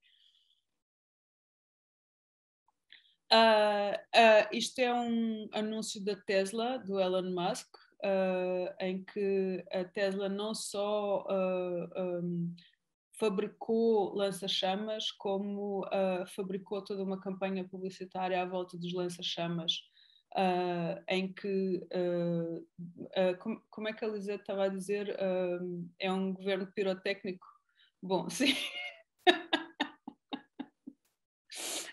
Isto é um anúncio da Tesla, do Elon Musk, em que a Tesla não só fabricou lança-chamas, como fabricou toda uma campanha publicitária à volta dos lança-chamas, em que, como é que a Lisette estava a dizer, é um governo pirotécnico? Bom, sim.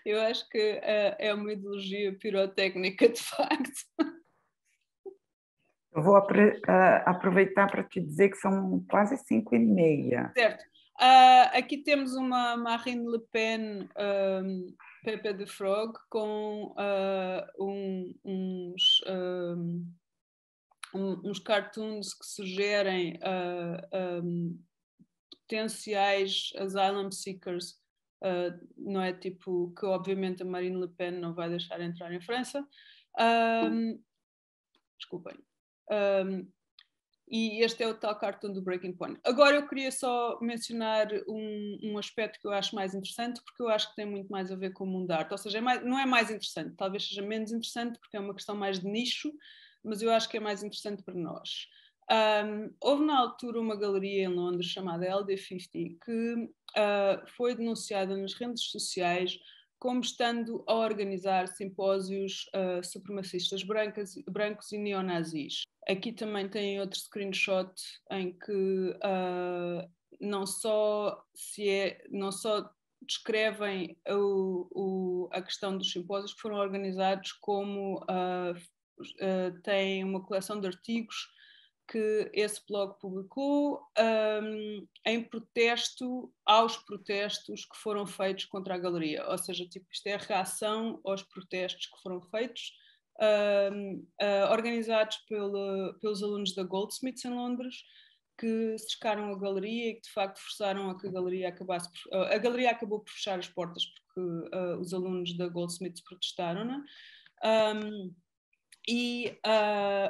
Eu acho que é uma ideologia pirotécnica, de facto. Eu vou aproveitar para te dizer que são quase 5h30. Certo. Aqui temos uma Marine Le Pen, Pepe de Frog, com uns cartoons que sugerem potenciais asylum seekers, não é? Tipo, que obviamente a Marine Le Pen não vai deixar entrar em França. Desculpem. E este é o tal cartoon do Breaking Point. Agora eu queria só mencionar um aspecto que eu acho mais interessante, porque eu acho que tem muito mais a ver com o mundo da arte. Ou seja, não é mais interessante, talvez seja menos interessante, porque é uma questão mais de nicho, mas eu acho que é mais interessante para nós. Houve na altura uma galeria em Londres chamada LD50 que foi denunciada nas redes sociais como estando a organizar simpósios supremacistas brancos e neonazis. Aqui também tem outro screenshot em que não só descrevem a questão dos simpósios que foram organizados, como têm uma coleção de artigos que esse blog publicou em protesto aos protestos que foram feitos contra a galeria. Ou seja, tipo, isto é a reação aos protestos que foram feitos, organizados pelos alunos da Goldsmiths em Londres, que cercaram a galeria e que de facto forçaram a que a galeria acabasse a galeria acabou por fechar as portas porque os alunos da Goldsmiths protestaram, né? E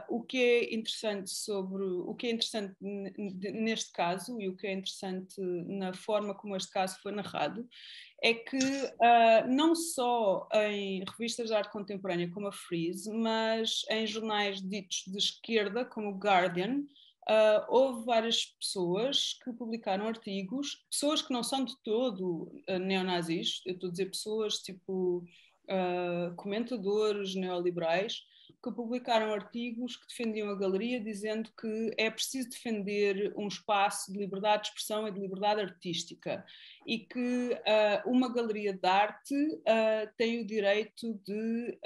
o que é interessante neste caso, e o que é interessante na forma como este caso foi narrado, é que não só em revistas de arte contemporânea como a Frieze, mas em jornais ditos de esquerda, como o Guardian, houve várias pessoas que publicaram artigos, pessoas que não são de todo neonazis, eu estou a dizer pessoas tipo comentadores neoliberais, que publicaram artigos que defendiam a galeria, dizendo que é preciso defender um espaço de liberdade de expressão e de liberdade artística e que uma galeria de arte tem o direito de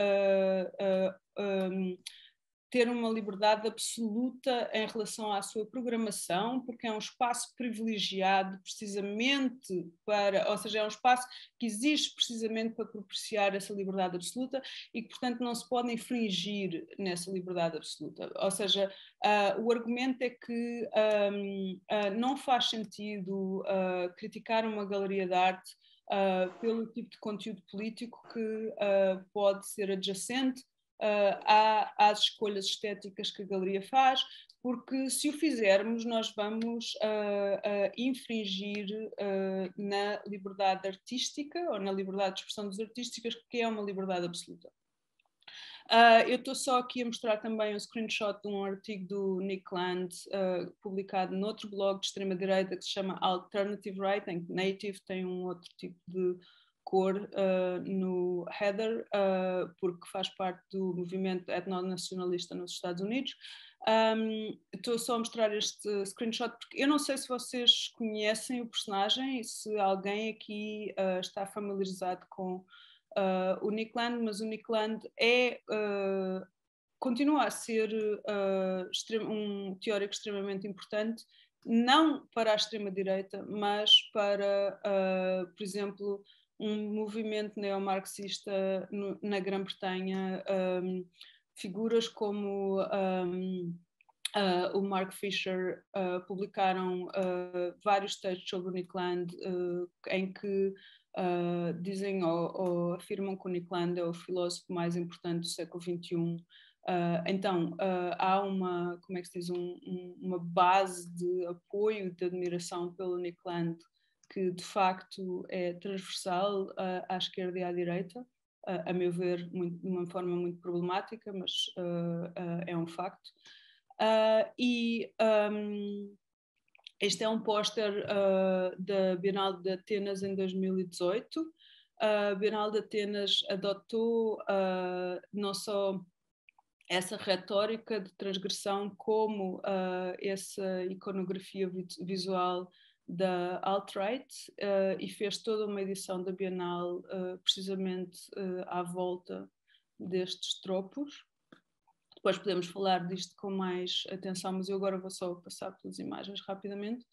ter uma liberdade absoluta em relação à sua programação, porque é um espaço privilegiado precisamente para, ou seja, é um espaço que existe precisamente para propiciar essa liberdade absoluta e que, portanto, não se pode infringir nessa liberdade absoluta. Ou seja, o argumento é que não faz sentido criticar uma galeria de arte pelo tipo de conteúdo político que pode ser adjacente às escolhas estéticas que a galeria faz, porque se o fizermos nós vamos infringir na liberdade artística ou na liberdade de expressão dos artísticas, que é uma liberdade absoluta. Eu estou só aqui a mostrar também um screenshot de um artigo do Nick Land, publicado noutro blog de extrema-direita que se chama Alternative Right, em que Native tem um outro tipo de cor no header, porque faz parte do movimento etnonacionalista nos Estados Unidos. Estou só a mostrar este screenshot porque eu não sei se vocês conhecem o personagem e se alguém aqui está familiarizado com o Nick Land, mas o Nick Land continua a ser um teórico extremamente importante não para a extrema-direita, mas para, por exemplo, um movimento neomarxista na Grã-Bretanha, figuras como o Mark Fisher publicaram vários textos sobre o Nick Land em que dizem ou afirmam que o Nick Land é o filósofo mais importante do século XXI. Então, há uma, como é que se diz, uma base de apoio, de admiração pelo Nick Land, que de facto é transversal à esquerda e à direita, a meu ver, de uma forma muito problemática, mas é um facto. Este é um póster da Bienal de Atenas em 2018. A Bienal de Atenas adotou não só essa retórica de transgressão como essa iconografia visual da alt-right e fez toda uma edição da Bienal precisamente à volta destes tropos. Depois podemos falar disto com mais atenção, mas eu agora vou só passar pelas imagens rapidamente.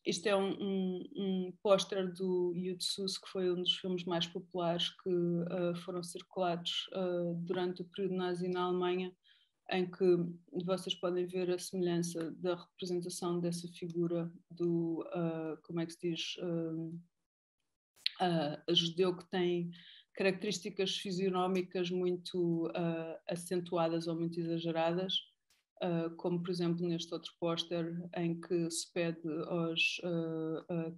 Isto é um póster do Yud-Sus, que foi um dos filmes mais populares que foram circulados durante o período nazi na Alemanha, em que vocês podem ver a semelhança da representação dessa figura do, como é que se diz, judeu, que tem características fisionómicas muito acentuadas ou muito exageradas, como por exemplo neste outro póster em que se pede aos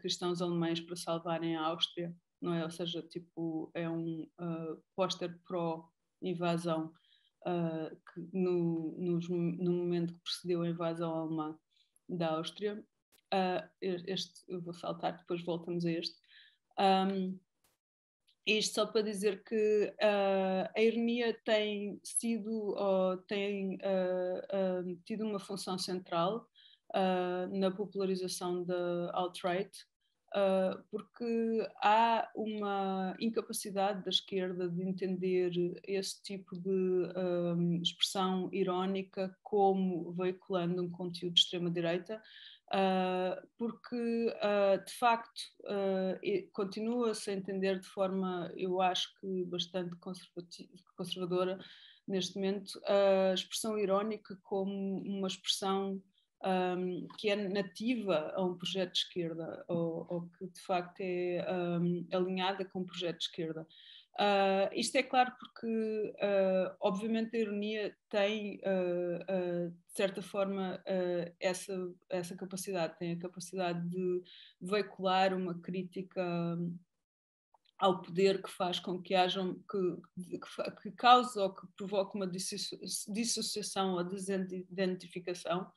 cristãos alemães para salvarem a Áustria, não é? Ou seja, tipo, é um póster pró-invasão no momento que precedeu a invasão alemã da Áustria. Eu vou saltar, depois voltamos a este. Isto só para dizer que a ironia tem sido ou tem tido uma função central na popularização da alt-right, porque há uma incapacidade da esquerda de entender esse tipo de expressão irónica como veiculando um conteúdo de extrema-direita, porque de facto continua-se a entender de forma, eu acho que bastante conservadora neste momento, a expressão irónica como uma expressão que é nativa a um projeto de esquerda ou que de facto é alinhada com um projeto de esquerda. Isto é claro porque obviamente a ironia tem de certa forma essa capacidade, tem a capacidade de veicular uma crítica ao poder, que faz com que hajam, que cause ou que provoque uma dissociação ou desidentificação.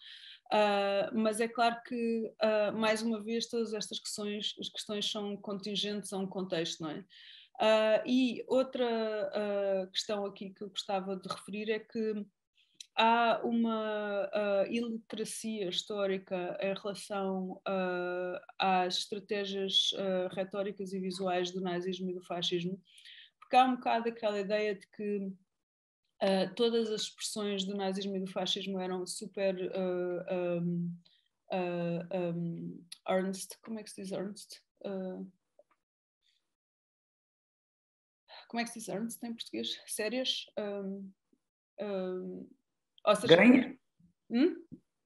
Mas é claro que, mais uma vez, todas estas questões são contingentes a um contexto, não é? E outra questão aqui que eu gostava de referir é que há uma iliteracia histórica em relação às estratégias retóricas e visuais do nazismo e do fascismo, porque há um bocado aquela ideia de que todas as expressões do nazismo e do fascismo eram super earnest, como é que se diz earnest? Como é que se diz earnest em português? Sérias? Ou seja,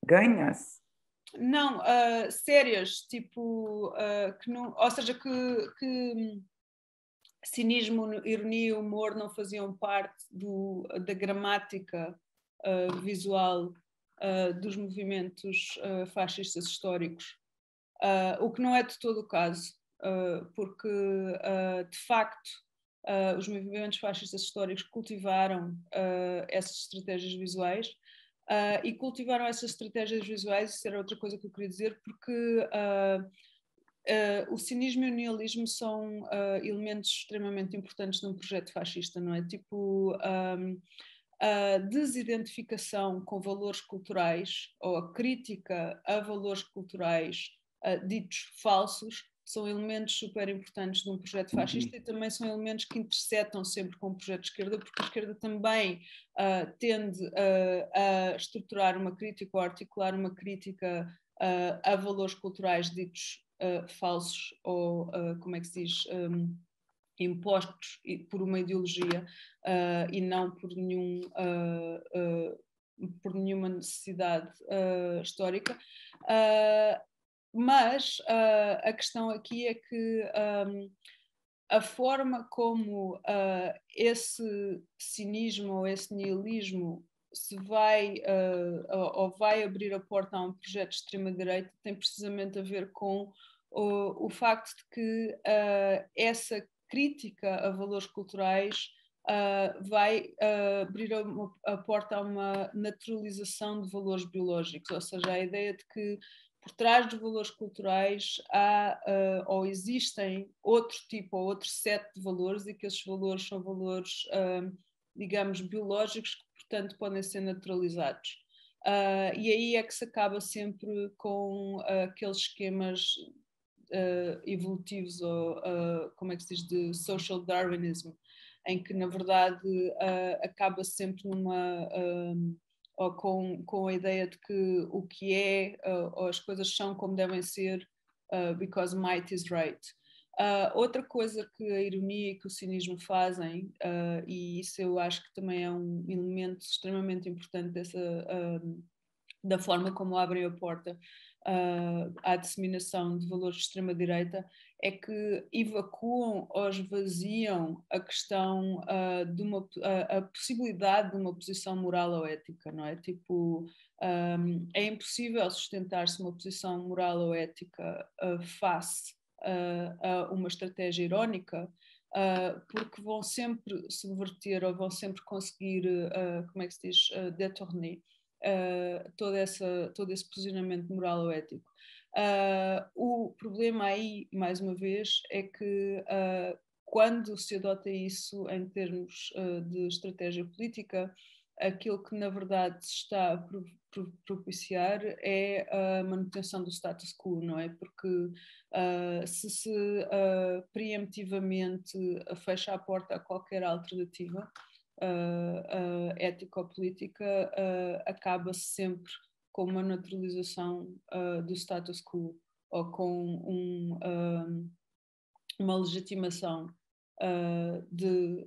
Ganhas? Não, sérias, tipo, que não, ou seja, que cinismo, ironia e humor não faziam parte da gramática visual dos movimentos fascistas históricos, o que não é de todo o caso, porque de facto os movimentos fascistas históricos cultivaram essas estratégias visuais e cultivaram essas estratégias visuais, isso era outra coisa que eu queria dizer, porque o cinismo e o nihilismo são elementos extremamente importantes num projeto fascista, não é? Tipo, a desidentificação com valores culturais ou a crítica a valores culturais ditos falsos são elementos super importantes de um projeto fascista e também são elementos que intersetam sempre com o projeto de esquerda, porque a esquerda também tende a estruturar uma crítica ou articular uma crítica a valores culturais ditos falsos ou, como é que se diz, impostos por uma ideologia e não por nenhuma necessidade histórica. Mas a questão aqui é que a forma como esse cinismo ou esse nihilismo se vai ou vai abrir a porta a um projeto de extrema-direita tem precisamente a ver com o facto de que essa crítica a valores culturais vai abrir a porta a uma naturalização de valores biológicos, ou seja, a ideia de que por trás dos valores culturais há ou existem outro tipo ou outro set de valores e que esses valores são valores, digamos, biológicos que, portanto, podem ser naturalizados. E aí é que se acaba sempre com aqueles esquemas evolutivos ou, como é que se diz, de social Darwinism, em que, na verdade, acaba sempre ou com a ideia de que o que é, ou as coisas são como devem ser, because might is right. Outra coisa que a ironia e que o cinismo fazem, e isso eu acho que também é um elemento extremamente importante da forma como abrem a porta à disseminação de valores de extrema-direita, é que evacuam ou esvaziam a questão a possibilidade de uma posição moral ou ética, não é? Tipo, é impossível sustentar-se uma posição moral ou ética face a uma estratégia irónica, porque vão sempre subverter ou vão sempre conseguir, como é que se diz, détourner todo esse posicionamento moral ou ético. O problema aí, mais uma vez, é que quando se adota isso em termos de estratégia política, aquilo que na verdade se está a propiciar é a manutenção do status quo, não é? Porque se preemptivamente fecha a porta a qualquer alternativa ético-política, acaba-se sempre com uma naturalização do status quo ou com uma legitimação de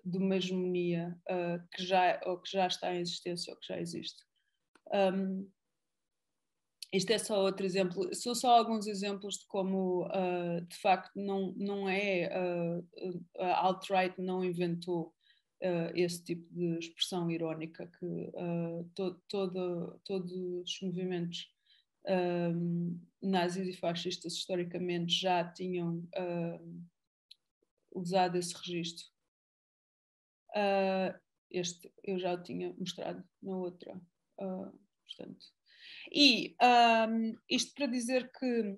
uma hegemonia que já está em existência ou que já existe. Isto é só outro exemplo, são só alguns exemplos de como, de facto, não é, a alt-right não inventou esse tipo de expressão irónica que todos os movimentos nazis e fascistas historicamente já tinham usado esse registro. Este eu já o tinha mostrado na outra, portanto. E isto para dizer que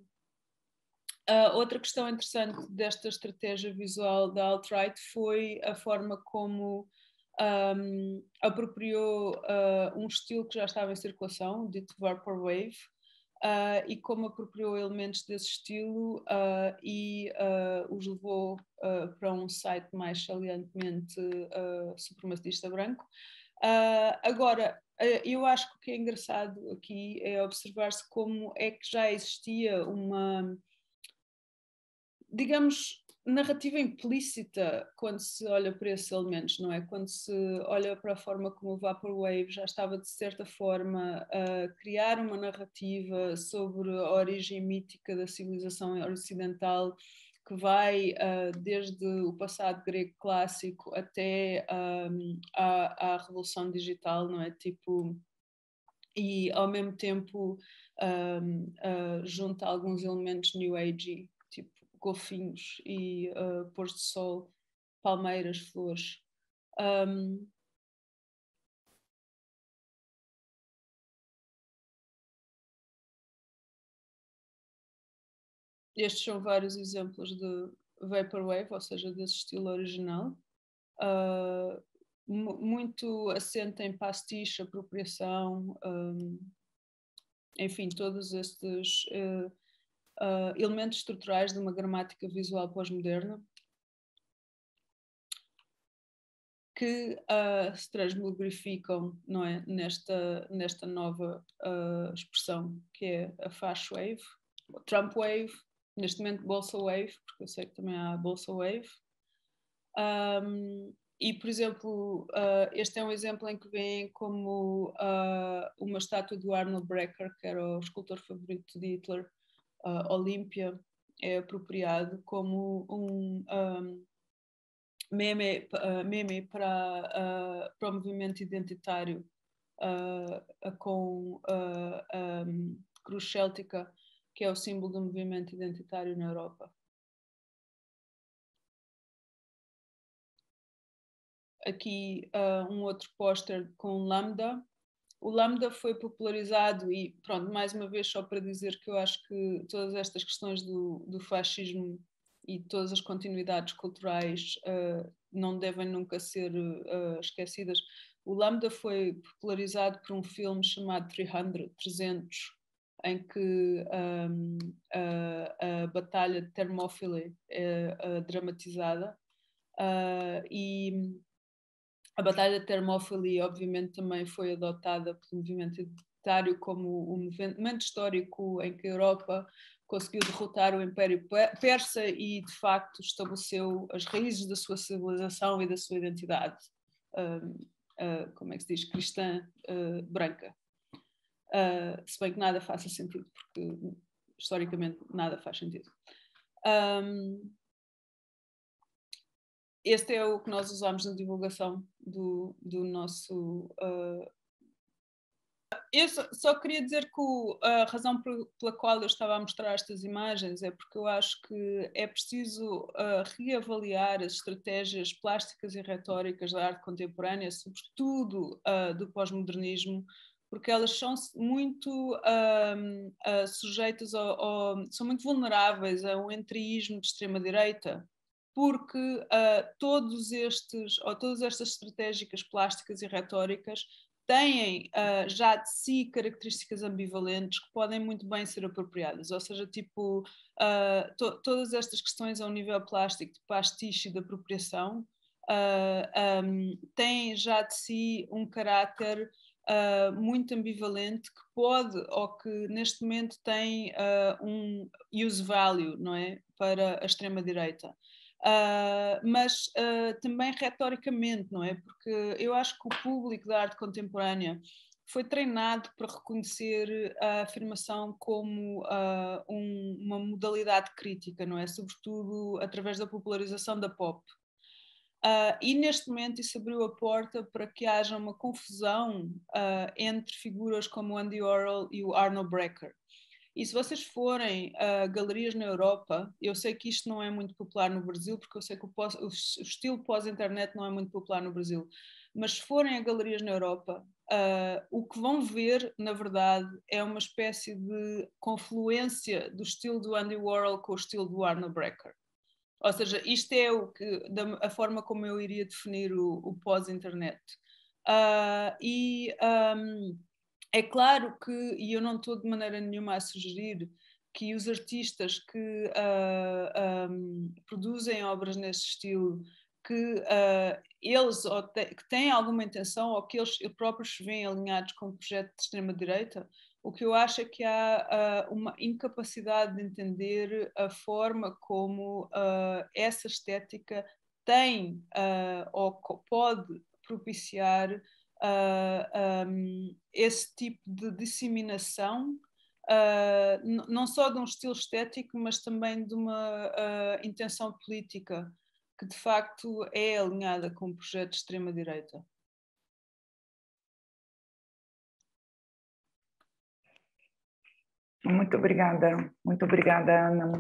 outra questão interessante desta estratégia visual da alt-right foi a forma como apropriou um estilo que já estava em circulação, dito Vaporwave, e como apropriou elementos desse estilo e os levou para um site mais salientemente supremacista branco. Agora, eu acho que o que é engraçado aqui é observar-se como é que já existia uma, digamos, narrativa implícita quando se olha para esses elementos, não é? Quando se olha para a forma como o Vaporwave já estava, de certa forma, a criar uma narrativa sobre a origem mítica da civilização ocidental, que vai desde o passado grego clássico até à Revolução Digital, não é? Tipo, e ao mesmo tempo junta alguns elementos New Age, tipo golfinhos e pôr de sol, palmeiras, flores. Estes são vários exemplos de Vaporwave, ou seja, desse estilo original. Muito assente em pastiche, apropriação, enfim, todos estes elementos estruturais de uma gramática visual pós-moderna que se transmogrificam, não é, nesta nova expressão, que é a Fash Wave, Trump Wave, neste momento Bolsa Wave, porque eu sei que também há Bolsa Wave. E, por exemplo, este é um exemplo em que vem como uma estátua do Arnold Breker, que era o escultor favorito de Hitler, Olímpia, é apropriado como um meme para o movimento identitário com cruz céltica, que é o símbolo do movimento identitário na Europa. Aqui um outro póster com Lambda. O Lambda foi popularizado e, pronto, mais uma vez só para dizer que eu acho que todas estas questões do fascismo e todas as continuidades culturais não devem nunca ser esquecidas. O Lambda foi popularizado por um filme chamado 300, em que a Batalha de Thermopylae é dramatizada e a Batalha de Thermopylae, obviamente, também foi adotada pelo movimento identitário como um momento histórico em que a Europa conseguiu derrotar o Império Persa e, de facto, estabeleceu as raízes da sua civilização e da sua identidade, como é que se diz, cristã branca. Se bem que nada faça sentido, porque historicamente nada faz sentido. Este é o que nós usamos na divulgação do nosso... Eu só queria dizer que a razão pela qual eu estava a mostrar estas imagens é porque eu acho que é preciso reavaliar as estratégias plásticas e retóricas da arte contemporânea, sobretudo do pós-modernismo, porque elas são muito sujeitas são muito vulneráveis a um entreísmo de extrema-direita, porque todas estas estratégias plásticas e retóricas têm já de si características ambivalentes que podem muito bem ser apropriadas, ou seja, tipo, todas estas questões ao nível plástico de pastiche e de apropriação têm já de si um caráter muito ambivalente que pode, ou que neste momento tem um use value, não é, para a extrema-direita. Mas também retoricamente, não é? Porque eu acho que o público da arte contemporânea foi treinado para reconhecer a afirmação como uma modalidade crítica, não é? Sobretudo através da popularização da pop. E neste momento isso abriu a porta para que haja uma confusão entre figuras como o Andy Warhol e o Arnold Breker. E se vocês forem a galerias na Europa, eu sei que isto não é muito popular no Brasil, porque eu sei que o estilo pós-internet não é muito popular no Brasil, mas se forem a galerias na Europa, o que vão ver, na verdade, é uma espécie de confluência do estilo do Andy Warhol com o estilo do Arnold Breker. Ou seja, isto é a forma como eu iria definir o pós-internet. É claro que, e eu não estou de maneira nenhuma a sugerir que os artistas que produzem obras nesse estilo, que eles que têm alguma intenção ou que eles próprios se veem alinhados com um projeto de extrema-direita, o que eu acho é que há uma incapacidade de entender a forma como essa estética tem ou pode propiciar esse tipo de disseminação, não só de um estilo estético, mas também de uma intenção política que de facto é alinhada com o projeto de extrema-direita. Muito obrigada, Ana.